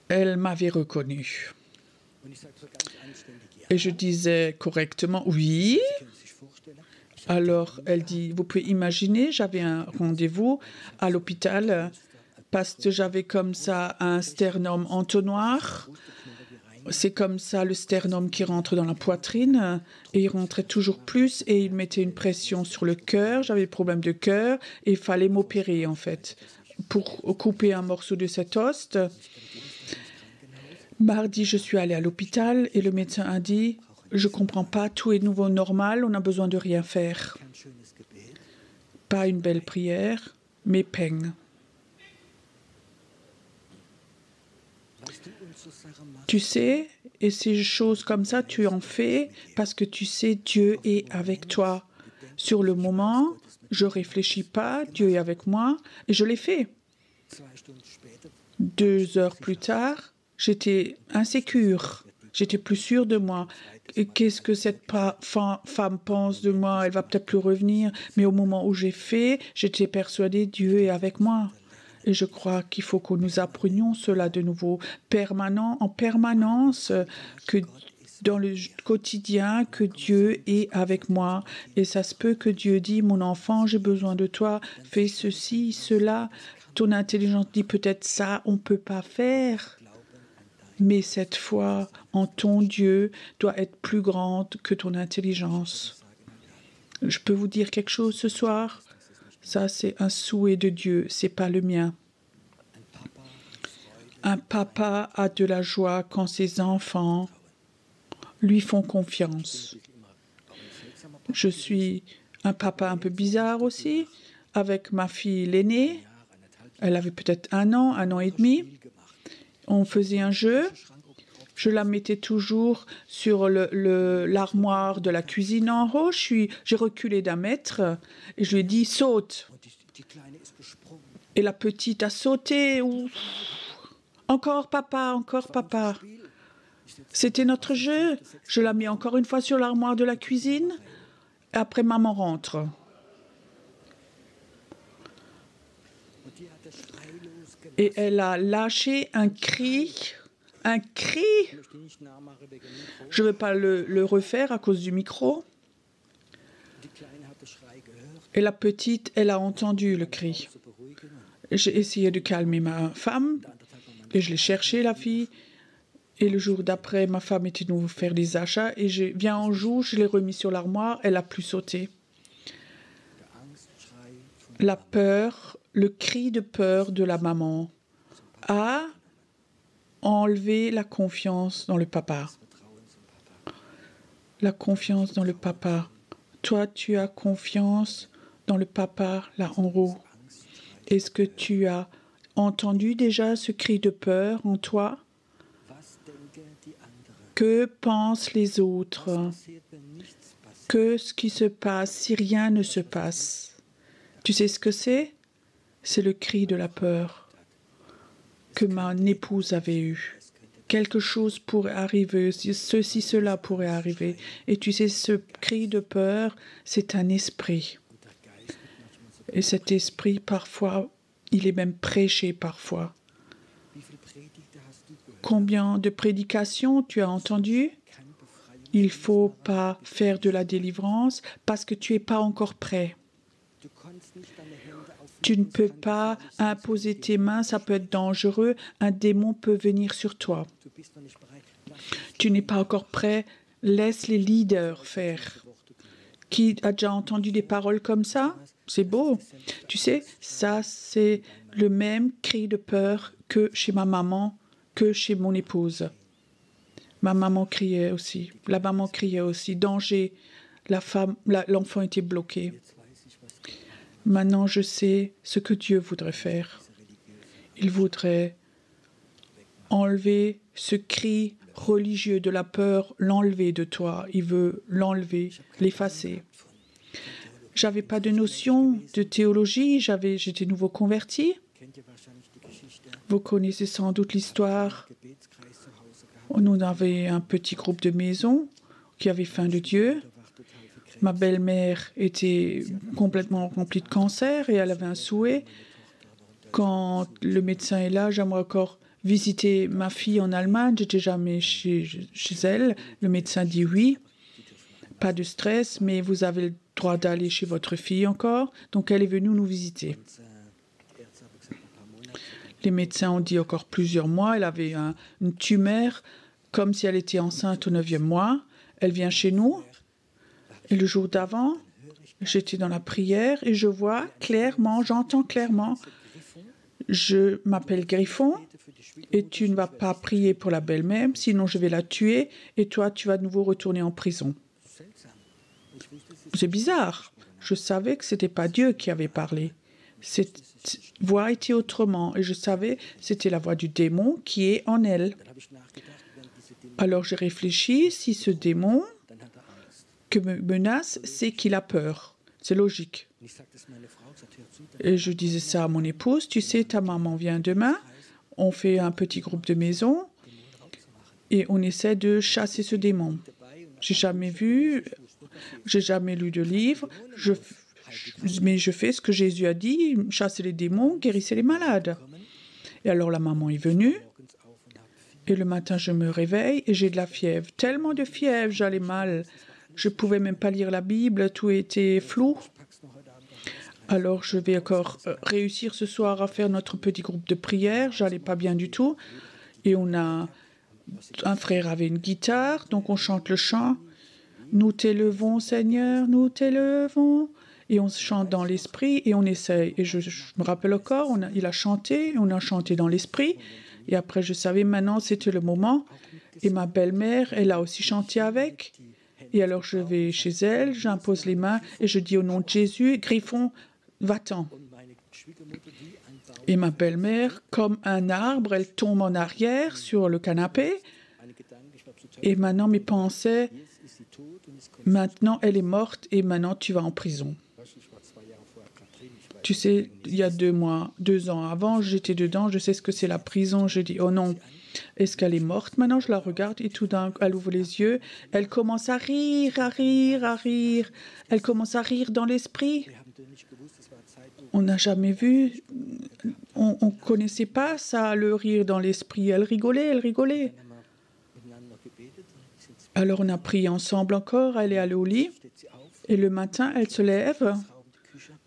Elle m'avait reconnu. Et je disais correctement, oui. Alors, elle dit, vous pouvez imaginer, j'avais un rendez-vous à l'hôpital parce que j'avais comme ça un sternum entonnoir. C'est comme ça le sternum qui rentre dans la poitrine et il rentrait toujours plus et il mettait une pression sur le cœur. J'avais des problèmes de cœur et il fallait m'opérer en fait pour couper un morceau de cet os. Mardi, je suis allée à l'hôpital et le médecin a dit « Je ne comprends pas, tout est nouveau normal, on a besoin de rien faire. » Pas une belle prière, mais peigne. Tu sais, et ces choses comme ça, tu en fais parce que tu sais Dieu est avec toi. Sur le moment, je ne réfléchis pas, Dieu est avec moi, et je l'ai fait. 2 heures plus tard, j'étais insécure, j'étais plus sûre de moi. Qu'est-ce que cette femme pense de moi? Elle va peut-être plus revenir. Mais au moment où j'ai fait, j'étais persuadée Dieu est avec moi. Et je crois qu'il faut que nous apprenions cela de nouveau, en permanence, que dans le quotidien, que Dieu est avec moi. Et ça se peut que Dieu dit, mon enfant, j'ai besoin de toi, fais ceci, cela. Ton intelligence dit peut-être ça, on ne peut pas faire. Mais cette foi en ton Dieu doit être plus grande que ton intelligence. Je peux vous dire quelque chose ce soir? Ça, c'est un souhait de Dieu, c'est pas le mien. Un papa a de la joie quand ses enfants lui font confiance. Je suis un papa un peu bizarre aussi, avec ma fille l'aînée. Elle avait peut-être 1 an et demi. On faisait un jeu. Je la mettais toujours sur l'armoire de la cuisine en haut. J'ai reculé d'1 mètre et je lui ai dit « saute ». Et la petite a sauté. Encore papa, encore papa. C'était notre jeu. Je la mets encore une fois sur l'armoire de la cuisine. Et après, maman rentre. Et elle a lâché un cri. Un cri. Je ne vais pas le refaire à cause du micro. Et la petite, elle a entendu le cri. J'ai essayé de calmer ma femme et je l'ai cherchée, la fille. Et le jour d'après, ma femme était de nouveau faire des achats et je viens en jour, je l'ai remis sur l'armoire, elle a plus sauté. La peur, le cri de peur de la maman a enlevé la confiance dans le papa. La confiance dans le papa. Toi, tu as confiance dans le papa là en haut. Est-ce que tu as entendu déjà ce cri de peur en toi? Que pensent les autres? Que ce qui se passe si rien ne se passe? Tu sais ce que c'est? C'est le cri de la peur que ma épouse avait eu. Quelque chose pourrait arriver, ceci, cela pourrait arriver. Et tu sais, ce cri de peur, c'est un esprit. Et cet esprit, parfois, il est même prêché parfois. Combien de prédications tu as entendues? Il ne faut pas faire de la délivrance parce que tu n'es pas encore prêt. Tu ne peux pas imposer tes mains, ça peut être dangereux. Un démon peut venir sur toi. Tu n'es pas encore prêt. Laisse les leaders faire. Qui a déjà entendu des paroles comme ça? C'est beau. Tu sais, ça, c'est le même cri de peur que chez ma maman, que chez mon épouse. Ma maman criait aussi. La maman criait aussi. Danger. L'enfant était bloqué. Maintenant, je sais ce que Dieu voudrait faire. Il voudrait enlever ce cri religieux de la peur, l'enlever de toi. Il veut l'enlever, l'effacer. J'avais pas de notion de théologie, j'étais nouveau converti. Vous connaissez sans doute l'histoire. Nous avions un petit groupe de maison qui avait faim de Dieu. Ma belle-mère était complètement remplie de cancer et elle avait un souhait. Quand le médecin est là, j'aimerais encore visiter ma fille en Allemagne. Je n'étais jamais chez elle. Le médecin dit oui. Pas de stress, mais vous avez le droit d'aller chez votre fille encore. Donc elle est venue nous visiter. Les médecins ont dit encore plusieurs mois. Elle avait une tumeur, comme si elle était enceinte au 9e mois. Elle vient chez nous. Et le jour d'avant, j'étais dans la prière et je vois clairement, j'entends clairement, je m'appelle Griffon et tu ne vas pas prier pour la belle-mère, sinon je vais la tuer et toi, tu vas de nouveau retourner en prison. C'est bizarre. Je savais que ce n'était pas Dieu qui avait parlé. Cette voix était autrement et je savais que c'était la voix du démon qui est en elle. Alors j'ai réfléchi, si ce démon que me menace, c'est qu'il a peur. C'est logique. Et je disais ça à mon épouse, tu sais, ta maman vient demain, on fait un petit groupe de maison et on essaie de chasser ce démon. J'ai jamais vu, j'ai jamais lu de livre, mais je fais ce que Jésus a dit, chasser les démons, guérissez les malades. Et alors la maman est venue. Et le matin, je me réveille et j'ai de la fièvre. Tellement de fièvre, j'allais mal. Je ne pouvais même pas lire la Bible, tout était flou. Alors, je vais encore réussir ce soir à faire notre petit groupe de prière. J'allais pas bien du tout. Et un frère avait une guitare, donc on chante le chant. Nous t'élevons, Seigneur, nous t'élevons. Et on chante dans l'esprit et on essaye. Et je me rappelle encore, il a chanté, on a chanté dans l'esprit. Et après, je savais maintenant, c'était le moment. Et ma belle-mère, elle a aussi chanté avec. Et alors, je vais chez elle, j'impose les mains et je dis au nom de Jésus, Griffon, va-t'en. Et ma belle-mère, comme un arbre, elle tombe en arrière sur le canapé. Et maintenant, mes pensées, maintenant, elle est morte et maintenant, tu vas en prison. Tu sais, il y a 2 ans avant, j'étais dedans, je sais ce que c'est la prison. Je dis, oh non, est-ce qu'elle est morte? Maintenant, je la regarde et tout d'un coup, elle ouvre les yeux. Elle commence à rire, à rire, à rire. Elle commence à rire dans l'esprit. On n'a jamais vu, on ne connaissait pas ça, le rire dans l'esprit. Elle rigolait, elle rigolait. Alors, on a prié ensemble encore, elle est allée au lit. Et le matin, elle se lève.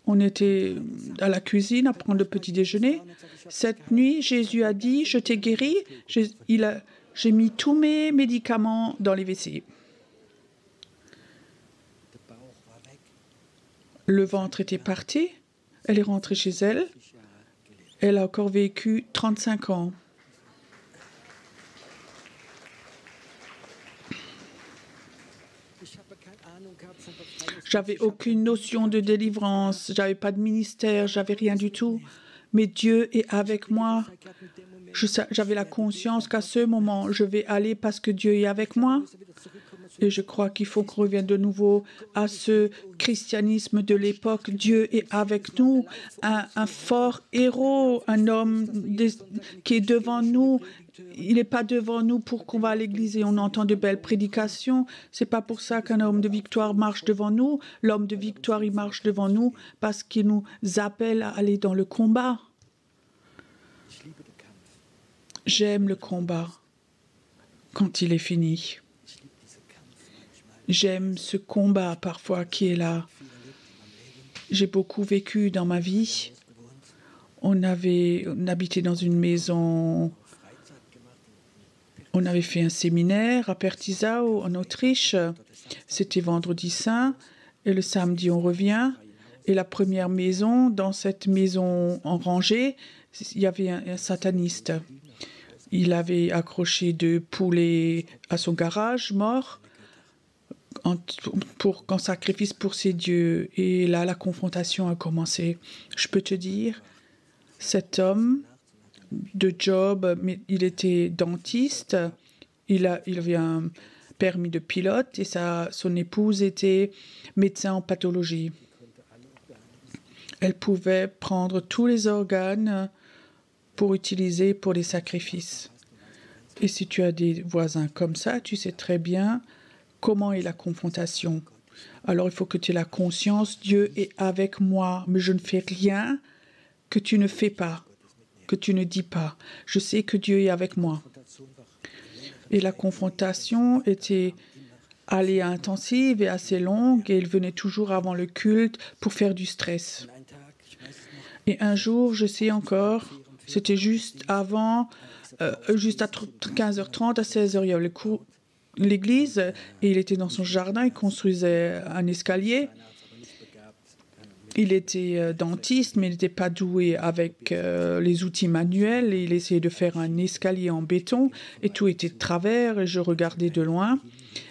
On était à la cuisine à prendre le petit déjeuner. Cette nuit, Jésus a dit, je t'ai guéri. J'ai mis tous mes médicaments dans les WC. Le ventre était parti. Elle est rentrée chez elle. Elle a encore vécu 35 ans. J'avais aucune notion de délivrance, j'avais pas de ministère, j'avais rien du tout. Mais Dieu est avec moi. J'avais la conscience qu'à ce moment, je vais aller parce que Dieu est avec moi. Et je crois qu'il faut qu'on revienne de nouveau à ce christianisme de l'époque. Dieu est avec nous, un fort héros, un homme qui est devant nous. Il n'est pas devant nous pour qu'on va à l'église et on entend de belles prédications. C'est pas pour ça qu'un homme de victoire marche devant nous. L'homme de victoire, il marche devant nous parce qu'il nous appelle à aller dans le combat. J'aime le combat quand il est fini. J'aime ce combat parfois qui est là. J'ai beaucoup vécu dans ma vie. On habitait dans une maison. On avait fait un séminaire à Pertisau, en Autriche. C'était vendredi saint. Et le samedi, on revient. Et la première maison, dans cette maison en rangée, il y avait un sataniste. Il avait accroché 2 poulets à son garage, morts, en sacrifice pour ses dieux. Et là, la confrontation a commencé. Je peux te dire, cet homme de job, mais il était dentiste, il avait un permis de pilote et son épouse était médecin en pathologie. Elle pouvait prendre tous les organes pour utiliser pour les sacrifices. Et si tu as des voisins comme ça, tu sais très bien comment est la confrontation. Alors il faut que tu aies la conscience, Dieu est avec moi, mais je ne fais rien que tu ne fais pas, que tu ne dis pas. Je sais que Dieu est avec moi. Et la confrontation était allée intensive et assez longue, et il venait toujours avant le culte pour faire du stress. Et un jour, je sais encore, c'était juste avant, juste à 15h30, à 16h, il y avait l'église, et il était dans son jardin, il construisait un escalier. Il était dentiste, mais il n'était pas doué avec les outils manuels. Et il essayait de faire un escalier en béton, et tout était de travers, et je regardais de loin.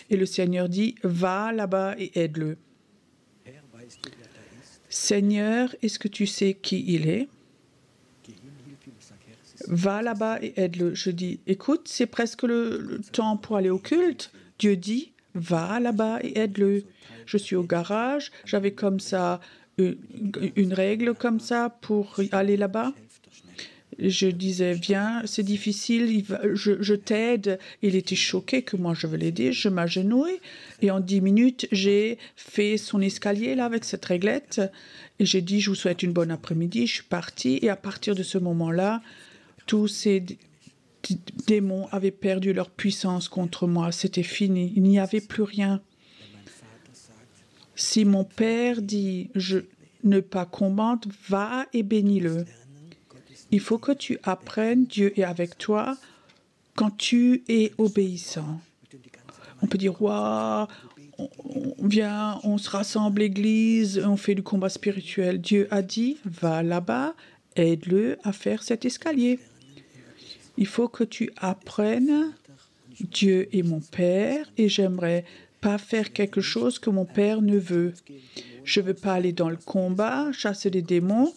Et le Seigneur dit, va là-bas et aide-le. Seigneur, est-ce que tu sais qui il est? Va là-bas et aide-le. Je dis, écoute, c'est presque le temps pour aller au culte. Dieu dit, va là-bas et aide-le. Je suis au garage, j'avais comme ça une règle comme ça pour aller là-bas. Je disais, viens, c'est difficile, je t'aide. Il était choqué que moi je veux l'aider, je m'agenouille. Et en 10 minutes, j'ai fait son escalier là avec cette réglette. Et j'ai dit, je vous souhaite une bonne après-midi. Je suis partie. Et à partir de ce moment-là, tous ces démons avaient perdu leur puissance contre moi. C'était fini. Il n'y avait plus rien. Si mon père dit, ne pas combattre, va et bénis-le. Il faut que tu apprennes, Dieu est avec toi quand tu es obéissant. On peut dire, waouh, on vient, on se rassemble l'église, on fait du combat spirituel. Dieu a dit, va là-bas, aide-le à faire cet escalier. Il faut que tu apprennes, Dieu est mon Père et j'aimerais pas faire quelque chose que mon Père ne veut. Je ne veux pas aller dans le combat, chasser les démons.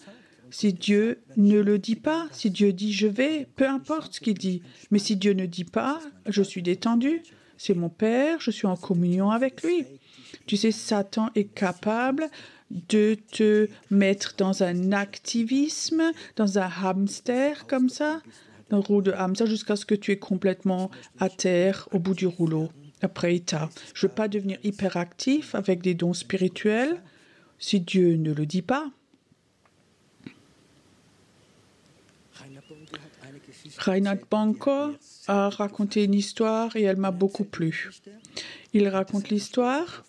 Si Dieu ne le dit pas, si Dieu dit je vais, peu importe ce qu'il dit. Mais si Dieu ne dit pas, je suis détendu. C'est mon Père, je suis en communion avec lui. Tu sais, Satan est capable de te mettre dans un activisme, dans un hamster comme ça, dans le rouleau de hamster, jusqu'à ce que tu es complètement à terre au bout du rouleau. Après, je ne veux pas devenir hyperactif avec des dons spirituels si Dieu ne le dit pas. Reinhard Bonke a raconté une histoire et elle m'a beaucoup plu. Il raconte l'histoire,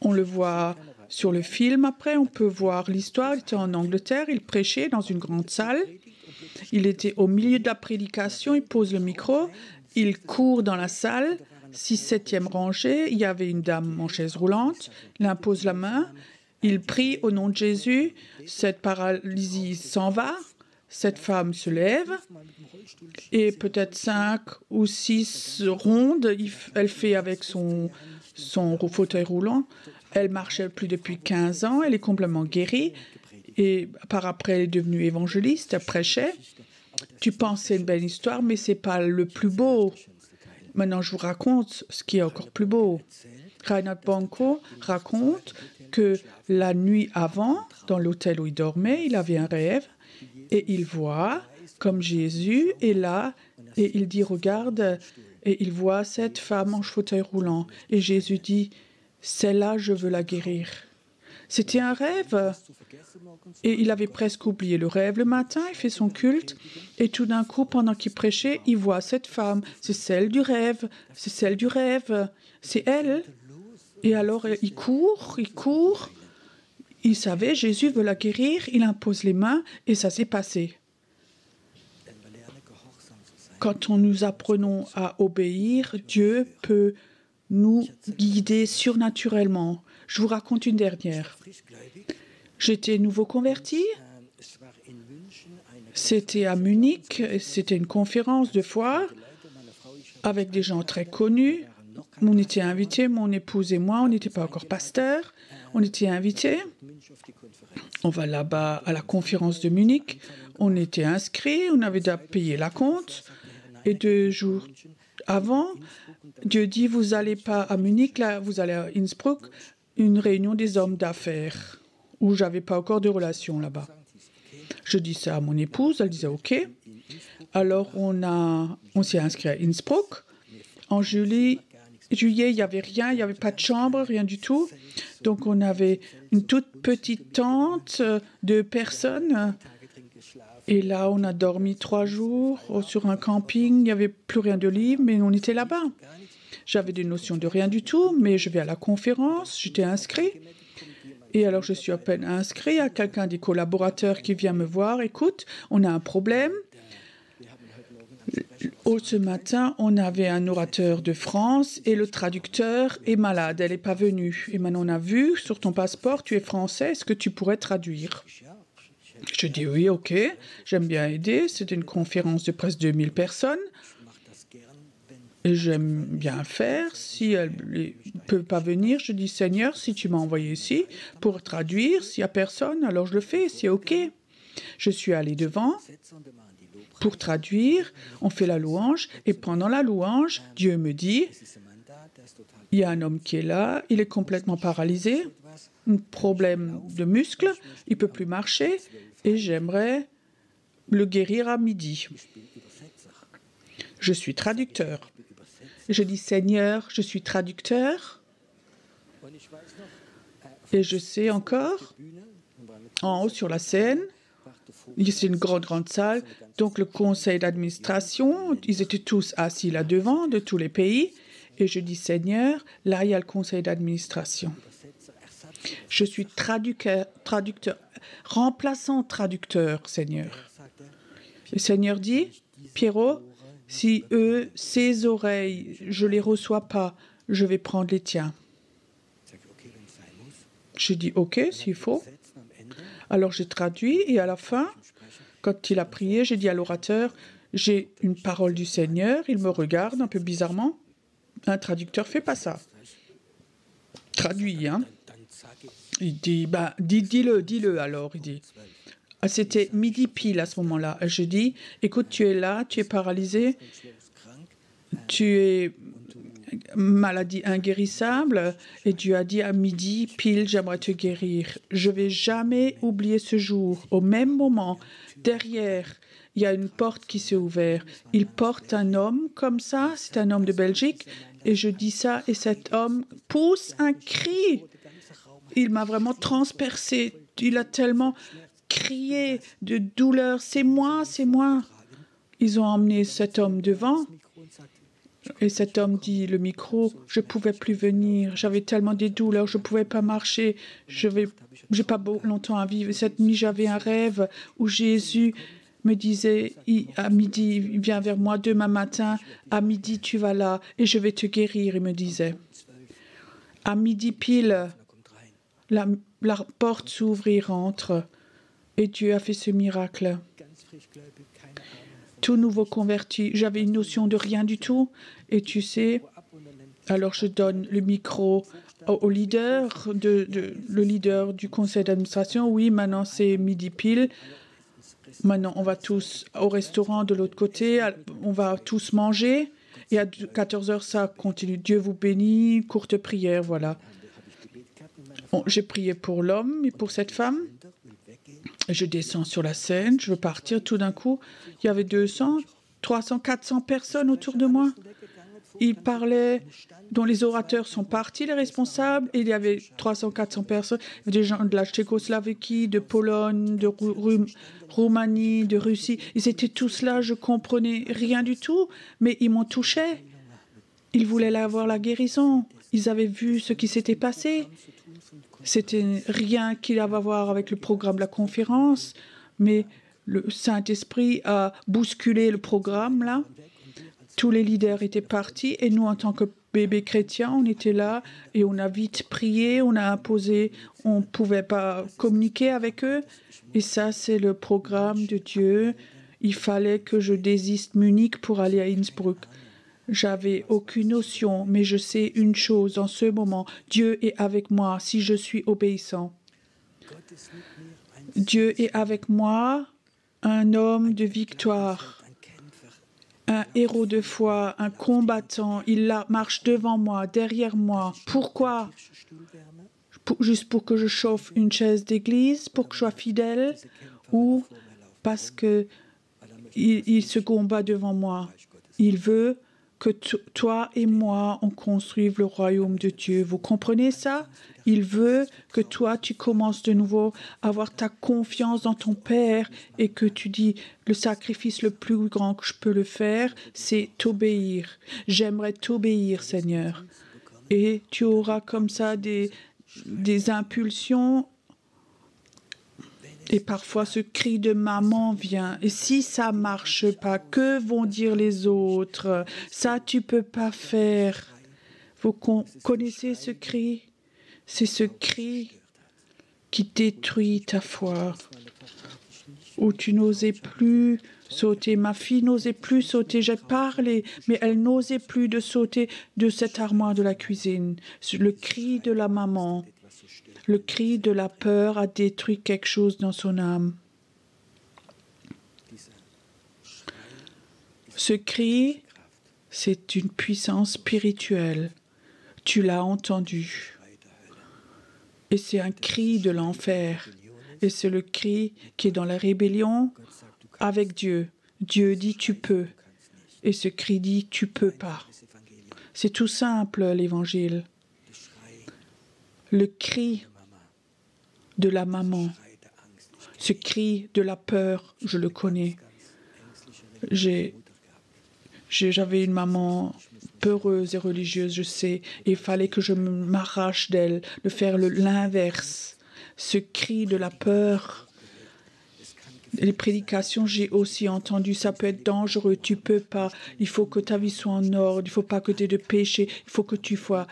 on le voit sur le film après, on peut voir l'histoire. Il était en Angleterre, il prêchait dans une grande salle. Il était au milieu de la prédication, il pose le micro, il court dans la salle, 6e rangée, il y avait une dame en chaise roulante, il impose la main, il prie au nom de Jésus, cette paralysie s'en va, cette femme se lève et peut-être 5 ou 6 rondes, elle fait avec son fauteuil roulant. Elle marchait plus depuis 15 ans, elle est complètement guérie et par après elle est devenue évangéliste, elle prêchait. Tu penses que c'est une belle histoire, mais ce n'est pas le plus beau. Maintenant, je vous raconte ce qui est encore plus beau. Reinhard Bonke raconte que la nuit avant, dans l'hôtel où il dormait, il avait un rêve et il voit comme Jésus est là et il dit « Regarde » et il voit cette femme en fauteuil roulant. Et Jésus dit « Celle-là, je veux la guérir ». C'était un rêve. Et il avait presque oublié le rêve. Le matin, il fait son culte et tout d'un coup, pendant qu'il prêchait, il voit cette femme. C'est celle du rêve. C'est celle du rêve. C'est elle. Et alors, il court. Il savait, Jésus veut la guérir. Il impose les mains et ça s'est passé. Quand nous apprenons à obéir, Dieu peut nous guider surnaturellement. Je vous raconte une dernière. J'étais nouveau converti. C'était à Munich. C'était une conférence de foi avec des gens très connus. On était invités, mon épouse et moi. On n'était pas encore pasteurs. On était invités. On va là-bas à la conférence de Munich. On était inscrits. On avait déjà payé la compte. Et 2 jours avant, Dieu dit, vous n'allez pas à Munich, là, vous allez à Innsbruck, une réunion des hommes d'affaires, où je n'avais pas encore de relation là-bas. Je dis ça à mon épouse, elle disait OK. Alors, on s'est inscrit à Innsbruck. En juillet, il n'y avait rien, il n'y avait pas de chambre, rien du tout. Donc, on avait une toute petite tente de personnes. Et là, on a dormi 3 jours sur un camping. Il n'y avait plus rien de libre, mais on était là-bas. J'avais des notions de rien du tout, mais je vais à la conférence, j'étais inscrit. Et alors, je suis à peine inscrit. Il y a quelqu'un des collaborateurs qui vient me voir. Écoute, on a un problème. Ce matin, on avait un orateur de France et le traducteur est malade. Elle n'est pas venue. Et maintenant, on a vu sur ton passeport, tu es français. Est-ce que tu pourrais traduire ? Je dis oui, OK, j'aime bien aider. C'était une conférence de presque 2000 personnes. Et j'aime bien faire. Si elle ne peut pas venir, je dis Seigneur, si tu m'as envoyé ici pour traduire, s'il n'y a personne, alors je le fais, c'est OK. Je suis allée devant pour traduire. On fait la louange. Et pendant la louange, Dieu me dit, il y a un homme qui est là, il est complètement paralysé, un problème de muscles, il ne peut plus marcher. Et j'aimerais le guérir à midi. Je suis traducteur. Je dis, Seigneur, je suis traducteur. Et je sais encore, en haut sur la scène, c'est une grande salle, donc le conseil d'administration, ils étaient tous assis là devant, de tous les pays. Et je dis, Seigneur, là, il y a le conseil d'administration. Je suis traducteur, remplaçant traducteur, Seigneur. Le Seigneur dit, Pierrot, si ses oreilles, je ne les reçois pas, je vais prendre les tiens. Je dis, OK, s'il faut. Alors j'ai traduit et à la fin, quand il a prié, j'ai dit à l'orateur, J'ai une parole du Seigneur, il me regarde un peu bizarrement. Un traducteur fait pas ça. Traduit, hein. Il dit, dis-le alors, il dit. Ah, c'était midi pile à ce moment-là. Je dis, écoute, tu es là, tu es paralysé, tu es maladie inguérissable, et Dieu a dit à midi pile, j'aimerais te guérir. Je vais jamais oublier ce jour. Au même moment, derrière, il y a une porte qui s'est ouverte. Il porte un homme comme ça, c'est un homme de Belgique, et je dis ça, et cet homme pousse un cri. Il m'a vraiment transpercé. Il a tellement crié de douleur. C'est moi, c'est moi. Ils ont emmené cet homme devant. Et cet homme dit, le micro, je ne pouvais plus venir. J'avais tellement des douleurs, je ne pouvais pas marcher. Je n'ai pas longtemps à vivre. Cette nuit, j'avais un rêve où Jésus me disait, à midi, il vient vers moi demain matin. À midi, tu vas là et je vais te guérir, il me disait. À midi pile, la porte s'ouvre et il rentre. Et Dieu a fait ce miracle. Tout nouveau converti. J'avais une notion de rien du tout. Et tu sais, alors je donne le micro au leader, le leader du conseil d'administration. Oui, maintenant c'est midi pile. Maintenant, on va tous au restaurant de l'autre côté. On va tous manger. Et à 14 heures, ça continue. Dieu vous bénit. Courte prière, voilà. J'ai prié pour l'homme et pour cette femme. Je descends sur la scène, je veux partir. Tout d'un coup, il y avait 200, 300, 400 personnes autour de moi. Ils parlaient, dont les orateurs sont partis, les responsables, et il y avait 300, 400 personnes. Il y avait des gens de la Tchécoslovaquie, de Pologne, de Roumanie, de Russie. Ils étaient tous là, je comprenais rien du tout, mais ils m'ont touché. Ils voulaient avoir la guérison. Ils avaient vu ce qui s'était passé. C'était rien qui avait à voir avec le programme de la conférence, mais le Saint-Esprit a bousculé le programme là. Tous les leaders étaient partis et nous, en tant que bébés chrétiens, on était là et on a vite prié, on a imposé, on ne pouvait pas communiquer avec eux. Et ça, c'est le programme de Dieu. Il fallait que je désiste Munich pour aller à Innsbruck. J'avais aucune notion, mais je sais une chose en ce moment. Dieu est avec moi si je suis obéissant. Dieu est avec moi, un homme de victoire, un héros de foi, un combattant. Il marche devant moi, derrière moi. Pourquoi? Juste pour que je chauffe une chaise d'église, pour que je sois fidèle, ou parce que il se combat devant moi. Il veut que toi et moi, on construive le royaume de Dieu. Vous comprenez ça? Il veut que toi, tu commences de nouveau à avoir ta confiance dans ton Père et que tu dis, le sacrifice le plus grand que je peux le faire, c'est t'obéir. J'aimerais t'obéir, Seigneur. Et tu auras comme ça des impulsions. Et parfois, ce cri de maman vient. Et si ça ne marche pas, que vont dire les autres? Ça, tu ne peux pas faire. Vous connaissez ce cri? C'est ce cri qui détruit ta foi. Où tu n'osais plus sauter. Ma fille n'osait plus sauter. J'ai parlé, mais elle n'osait plus de sauter de cette armoire de la cuisine. Le cri de la maman. Le cri de la peur a détruit quelque chose dans son âme. Ce cri, c'est une puissance spirituelle. Tu l'as entendu. Et c'est un cri de l'enfer. Et c'est le cri qui est dans la rébellion avec Dieu. Dieu dit tu peux. Et ce cri dit tu peux pas. C'est tout simple, l'évangile. Le cri de la maman, ce cri de la peur, je le connais. J'avais une maman peureuse et religieuse, je sais, et il fallait que je m'arrache d'elle, de faire l'inverse. Ce cri de la peur. Les prédications, j'ai aussi entendu, ça peut être dangereux, tu peux pas, il faut que ta vie soit en ordre, il faut pas que tu aies de péché, il faut que tu sois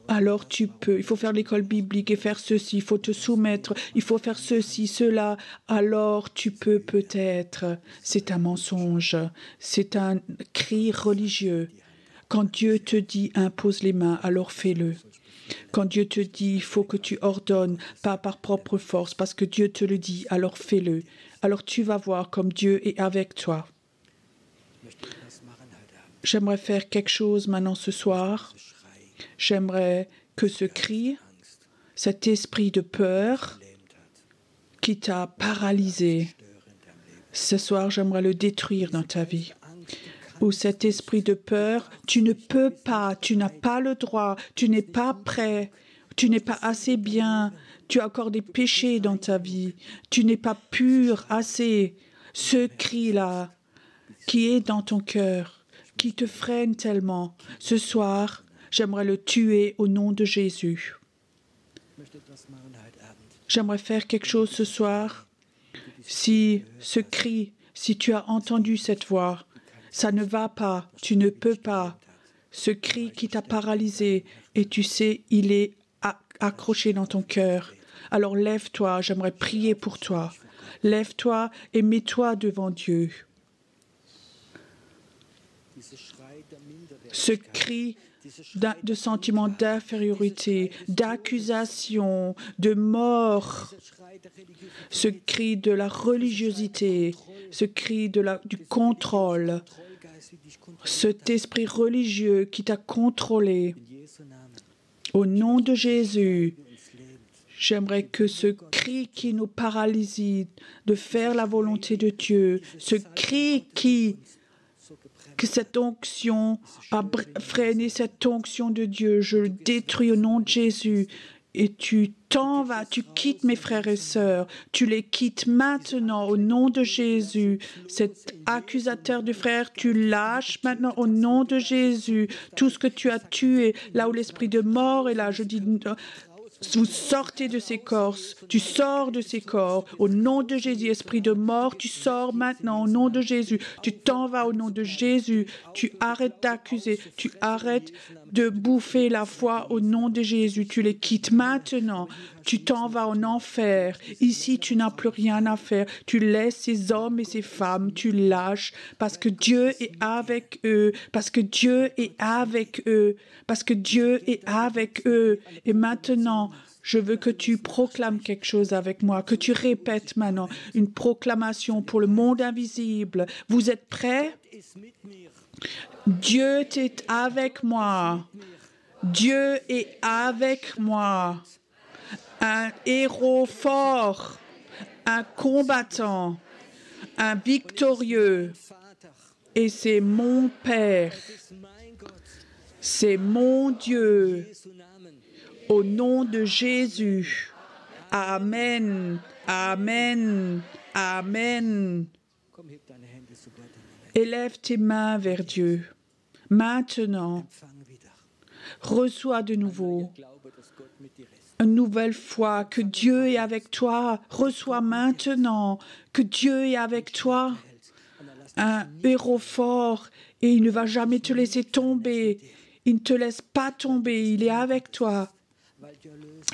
alors tu peux. Il faut faire l'école biblique et faire ceci, il faut te soumettre, il faut faire ceci, cela, alors tu peux peut-être. C'est un mensonge, c'est un cri religieux. Quand Dieu te dit impose les mains, alors fais-le. Quand Dieu te dit il faut que tu ordonnes, pas par propre force, parce que Dieu te le dit, alors fais-le. Alors tu vas voir comme Dieu est avec toi. J'aimerais faire quelque chose maintenant ce soir. J'aimerais que ce cri, cet esprit de peur qui t'a paralysé, ce soir, j'aimerais le détruire dans ta vie. Ou cet esprit de peur, tu ne peux pas, tu n'as pas le droit, tu n'es pas prêt, tu n'es pas assez bien, tu as encore des péchés dans ta vie, tu n'es pas pur assez. Ce cri-là qui est dans ton cœur, qui te freine tellement, ce soir, j'aimerais le tuer au nom de Jésus. J'aimerais faire quelque chose ce soir. Si ce cri, si tu as entendu cette voix, ça ne va pas, tu ne peux pas. Ce cri qui t'a paralysé et tu sais, il est accroché dans ton cœur. Alors lève-toi, j'aimerais prier pour toi. Lève-toi et mets-toi devant Dieu. Ce cri de sentiment d'infériorité, d'accusation, de mort, ce cri de la religiosité, ce cri du contrôle, cet esprit religieux qui t'a contrôlé. Au nom de Jésus, j'aimerais que ce cri qui nous paralyse de faire la volonté de Dieu, ce cri que cette onction a freiné cette onction de Dieu, je le détruis au nom de Jésus. Et tu t'en vas, tu quittes mes frères et sœurs, tu les quittes maintenant au nom de Jésus. Cet accusateur de frères, tu lâches maintenant au nom de Jésus. Tout ce que tu as tué, là où l'esprit de mort est là, je dis... Vous sortez de ces corps, tu sors de ces corps, au nom de Jésus, esprit de mort, tu sors maintenant, au nom de Jésus, tu t'en vas au nom de Jésus, tu arrêtes d'accuser, tu arrêtes de bouffer la foi au nom de Jésus, tu les quittes maintenant, tu t'en vas en enfer, ici tu n'as plus rien à faire, tu laisses ces hommes et ces femmes, tu lâches, parce que Dieu est avec eux, parce que Dieu est avec eux, parce que Dieu est avec eux, et maintenant, je veux que tu proclames quelque chose avec moi, que tu répètes maintenant une proclamation pour le monde invisible. Vous êtes prêts? Dieu est avec moi. Dieu est avec moi. Un héros fort, un combattant, un victorieux. Et c'est mon Père. C'est mon Dieu. Au nom de Jésus. Amen. Amen. Amen. Élève tes mains vers Dieu. Maintenant, reçois de nouveau une nouvelle foi que Dieu est avec toi. Reçois maintenant que Dieu est avec toi. Un héros fort et il ne va jamais te laisser tomber. Il ne te laisse pas tomber. Il est avec toi.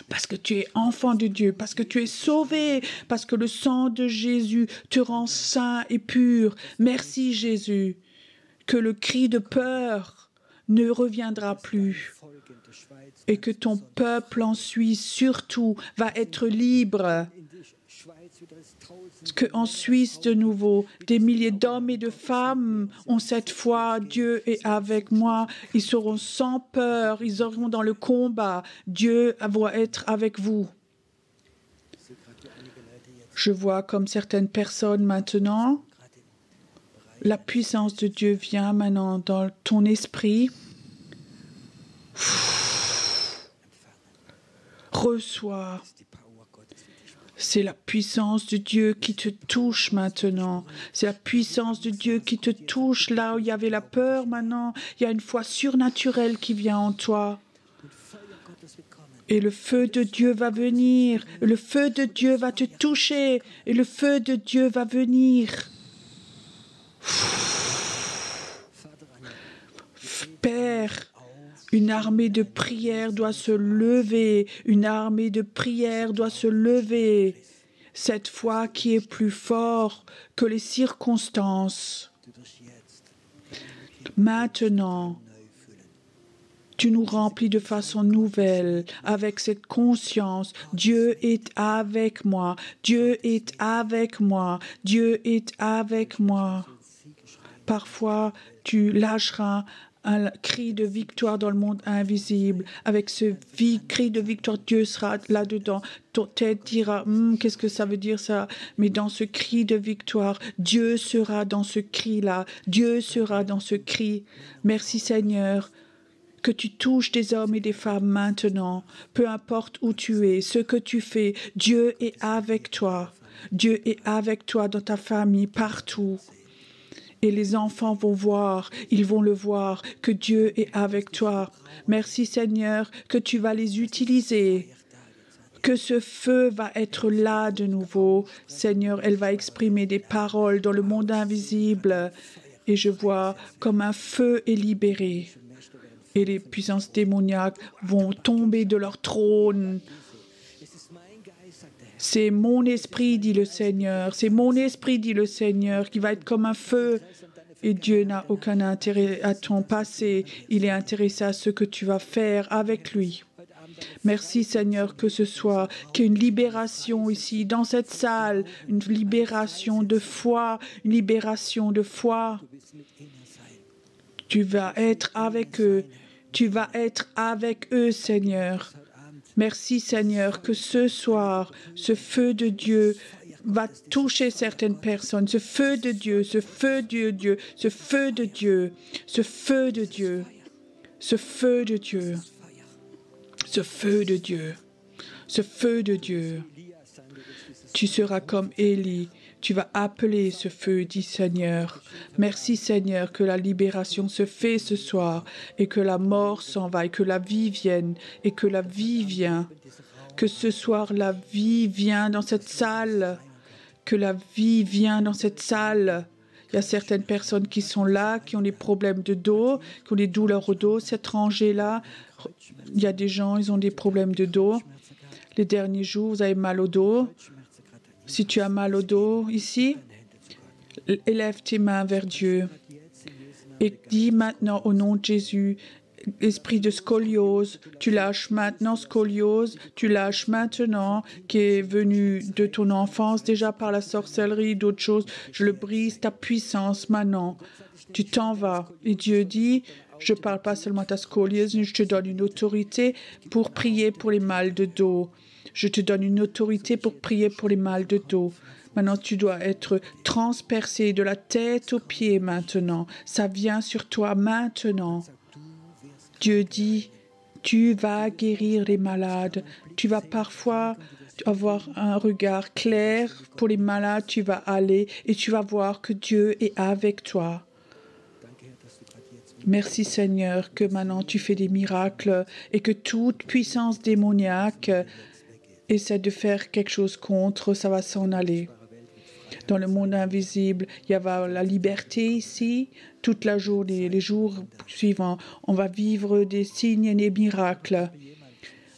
Parce que tu es enfant de Dieu, parce que tu es sauvé, parce que le sang de Jésus te rend saint et pur. Merci Jésus, que le cri de peur ne reviendra plus et que ton peuple en Suisse surtout va être libre. Qu'en Suisse, de nouveau, des milliers d'hommes et de femmes ont cette foi. Dieu est avec moi. Ils seront sans peur. Ils seront dans le combat. Dieu va être avec vous. Je vois comme certaines personnes maintenant, la puissance de Dieu vient maintenant dans ton esprit. Reçois. C'est la puissance de Dieu qui te touche maintenant. C'est la puissance de Dieu qui te touche là où il y avait la peur maintenant. Il y a une foi surnaturelle qui vient en toi. Et le feu de Dieu va venir. Le feu de Dieu va te toucher. Et le feu de Dieu va venir. Père, Une armée de prière doit se lever. Une armée de prière doit se lever. Cette foi qui est plus fort que les circonstances. Maintenant, tu nous remplis de façon nouvelle, avec cette conscience. Dieu est avec moi. Dieu est avec moi. Dieu est avec moi. Parfois, tu lâcheras un cri de victoire dans le monde invisible. Avec ce cri de victoire, Dieu sera là-dedans. Ton tête dira, qu'est-ce que ça veut dire ça? Mais dans ce cri de victoire, Dieu sera dans ce cri-là. Dieu sera dans ce cri. Merci Seigneur, que tu touches des hommes et des femmes maintenant. Peu importe où tu es, ce que tu fais, Dieu est avec toi. Dieu est avec toi dans ta famille, partout. Et les enfants vont voir, ils vont le voir, que Dieu est avec toi. Merci Seigneur, que tu vas les utiliser, que ce feu va être là de nouveau. Seigneur, elle va exprimer des paroles dans le monde invisible. Et je vois comme un feu est libéré. Et les puissances démoniaques vont tomber de leur trône. C'est mon esprit, dit le Seigneur. C'est mon esprit, dit le Seigneur, qui va être comme un feu. Et Dieu n'a aucun intérêt à ton passé. Il est intéressé à ce que tu vas faire avec lui. Merci Seigneur que ce soit, qu'il y ait une libération ici, dans cette salle, une libération de foi, une libération de foi. Tu vas être avec eux. Tu vas être avec eux, Seigneur. Merci Seigneur que ce soir, ce feu de Dieu va toucher certaines personnes. Ce feu de Dieu, ce feu de Dieu, ce feu de Dieu, ce feu de Dieu, ce feu de Dieu, ce feu de Dieu, ce feu de Dieu. Tu seras comme Élie. Tu vas appeler ce feu, dit Seigneur. Merci Seigneur que la libération se fait ce soir et que la mort s'en va et que la vie vienne et que la vie vient. Que ce soir la vie vient dans cette salle. Que la vie vient dans cette salle. Il y a certaines personnes qui sont là, qui ont des problèmes de dos, qui ont des douleurs au dos. Cette rangée-là, il y a des gens, ils ont des problèmes de dos. Les derniers jours, vous avez mal au dos. Si tu as mal au dos ici, élève tes mains vers Dieu et dis maintenant au nom de Jésus, esprit de scoliose, tu lâches maintenant scoliose, tu lâches maintenant qui est venu de ton enfance déjà par la sorcellerie, d'autres choses. Je le brise, ta puissance maintenant. Tu t'en vas. Et Dieu dit, je ne parle pas seulement de ta scoliose, je te donne une autorité pour prier pour les mal de dos. Je te donne une autorité pour prier pour les mal de dos. Maintenant, tu dois être transpercé de la tête aux pieds maintenant. Ça vient sur toi maintenant. Dieu dit, tu vas guérir les malades. Tu vas parfois avoir un regard clair pour les malades. Tu vas aller et tu vas voir que Dieu est avec toi. Merci Seigneur que maintenant tu fais des miracles et que toute puissance démoniaque essaie de faire quelque chose contre, ça va s'en aller. Dans le monde invisible, il y a la liberté ici. Toute la journée, les jours suivants, on va vivre des signes et des miracles.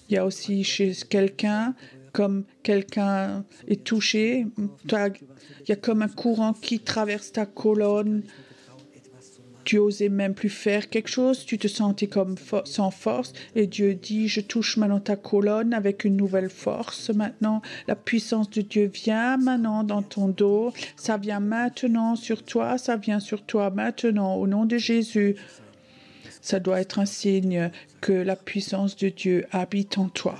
Il y a aussi chez quelqu'un, comme quelqu'un est touché, il y a comme un courant qui traverse ta colonne. Tu osais même plus faire quelque chose, tu te sentais comme sans force et Dieu dit, je touche maintenant ta colonne avec une nouvelle force maintenant. La puissance de Dieu vient maintenant dans ton dos, ça vient maintenant sur toi, ça vient sur toi maintenant au nom de Jésus. Ça doit être un signe que la puissance de Dieu habite en toi.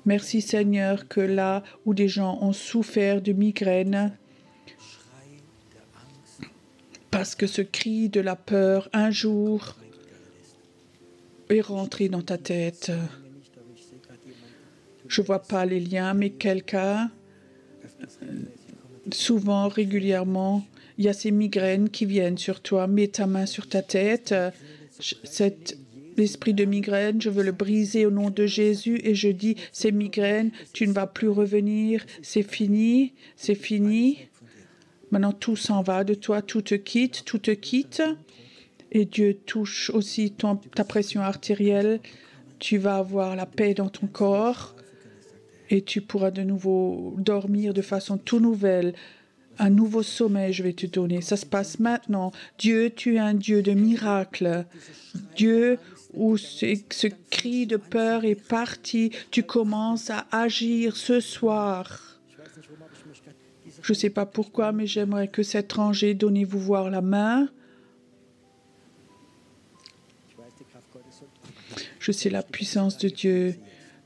Merci Seigneur que là où des gens ont souffert de migraines, parce que ce cri de la peur, un jour, est rentré dans ta tête. Je ne vois pas les liens, mais quelqu'un, souvent, régulièrement, il y a ces migraines qui viennent sur toi. Mets ta main sur ta tête. Cet esprit de migraine, je veux le briser au nom de Jésus et je dis, ces migraines, tu ne vas plus revenir. C'est fini, c'est fini. Maintenant, tout s'en va de toi, tout te quitte, tout te quitte. et Dieu touche aussi ta pression artérielle. Tu vas avoir la paix dans ton corps et tu pourras de nouveau dormir de façon tout nouvelle. Un nouveau sommeil, je vais te donner. Ça se passe maintenant. Dieu, tu es un Dieu de miracles. Dieu, où ce cri de peur est parti, tu commences à agir ce soir. Je ne sais pas pourquoi, mais j'aimerais que cette rangée, donnez-vous voir la main. Je sais la puissance de Dieu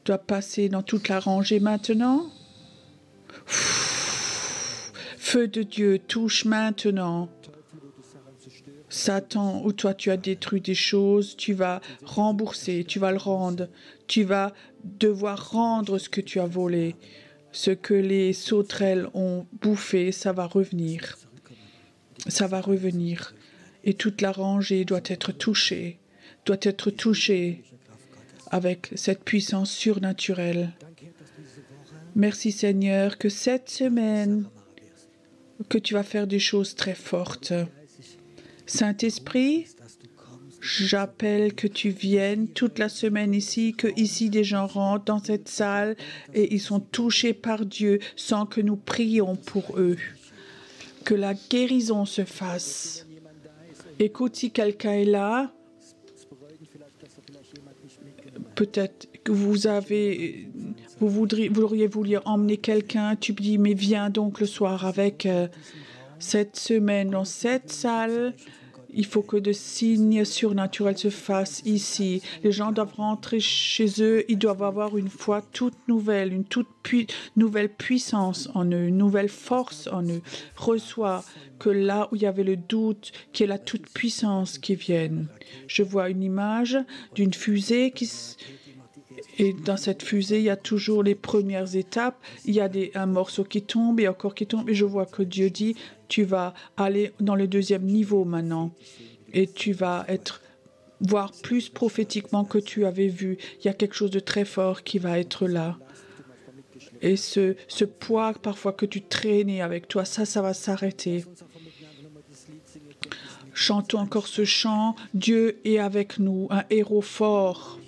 doit passer dans toute la rangée maintenant. Feu de Dieu touche maintenant. Satan, où toi tu as détruit des choses, tu vas rembourser, tu vas le rendre. Tu vas devoir rendre ce que tu as volé. Ce que les sauterelles ont bouffé, ça va revenir. Ça va revenir. Et toute la rangée doit être touchée avec cette puissance surnaturelle. Merci Seigneur que cette semaine, que tu vas faire des choses très fortes. Saint-Esprit, j'appelle que tu viennes toute la semaine ici, que ici des gens rentrent dans cette salle et ils sont touchés par Dieu sans que nous prions pour eux. Que la guérison se fasse. Écoute, si quelqu'un est là, peut-être que vous auriez voulu emmener quelqu'un, tu me dis, mais viens donc le soir avec cette semaine dans cette salle. Il faut que des signes surnaturels se fassent ici. Les gens doivent rentrer chez eux, ils doivent avoir une foi toute nouvelle, une toute nouvelle puissance en eux, une nouvelle force en eux. Reçois que là où il y avait le doute, qu'il y ait la toute puissance qui vienne. Je vois une image d'une fusée et dans cette fusée, il y a toujours les premières étapes. Il y a un morceau qui tombe et encore qui tombe. Et je vois que Dieu dit, tu vas aller dans le deuxième niveau maintenant. Et tu vas voir plus prophétiquement que tu avais vu. Il y a quelque chose de très fort qui va être là. Et ce poids parfois que tu traînais avec toi, ça va s'arrêter. Chantons encore ce chant. Dieu est avec nous, un héros fort.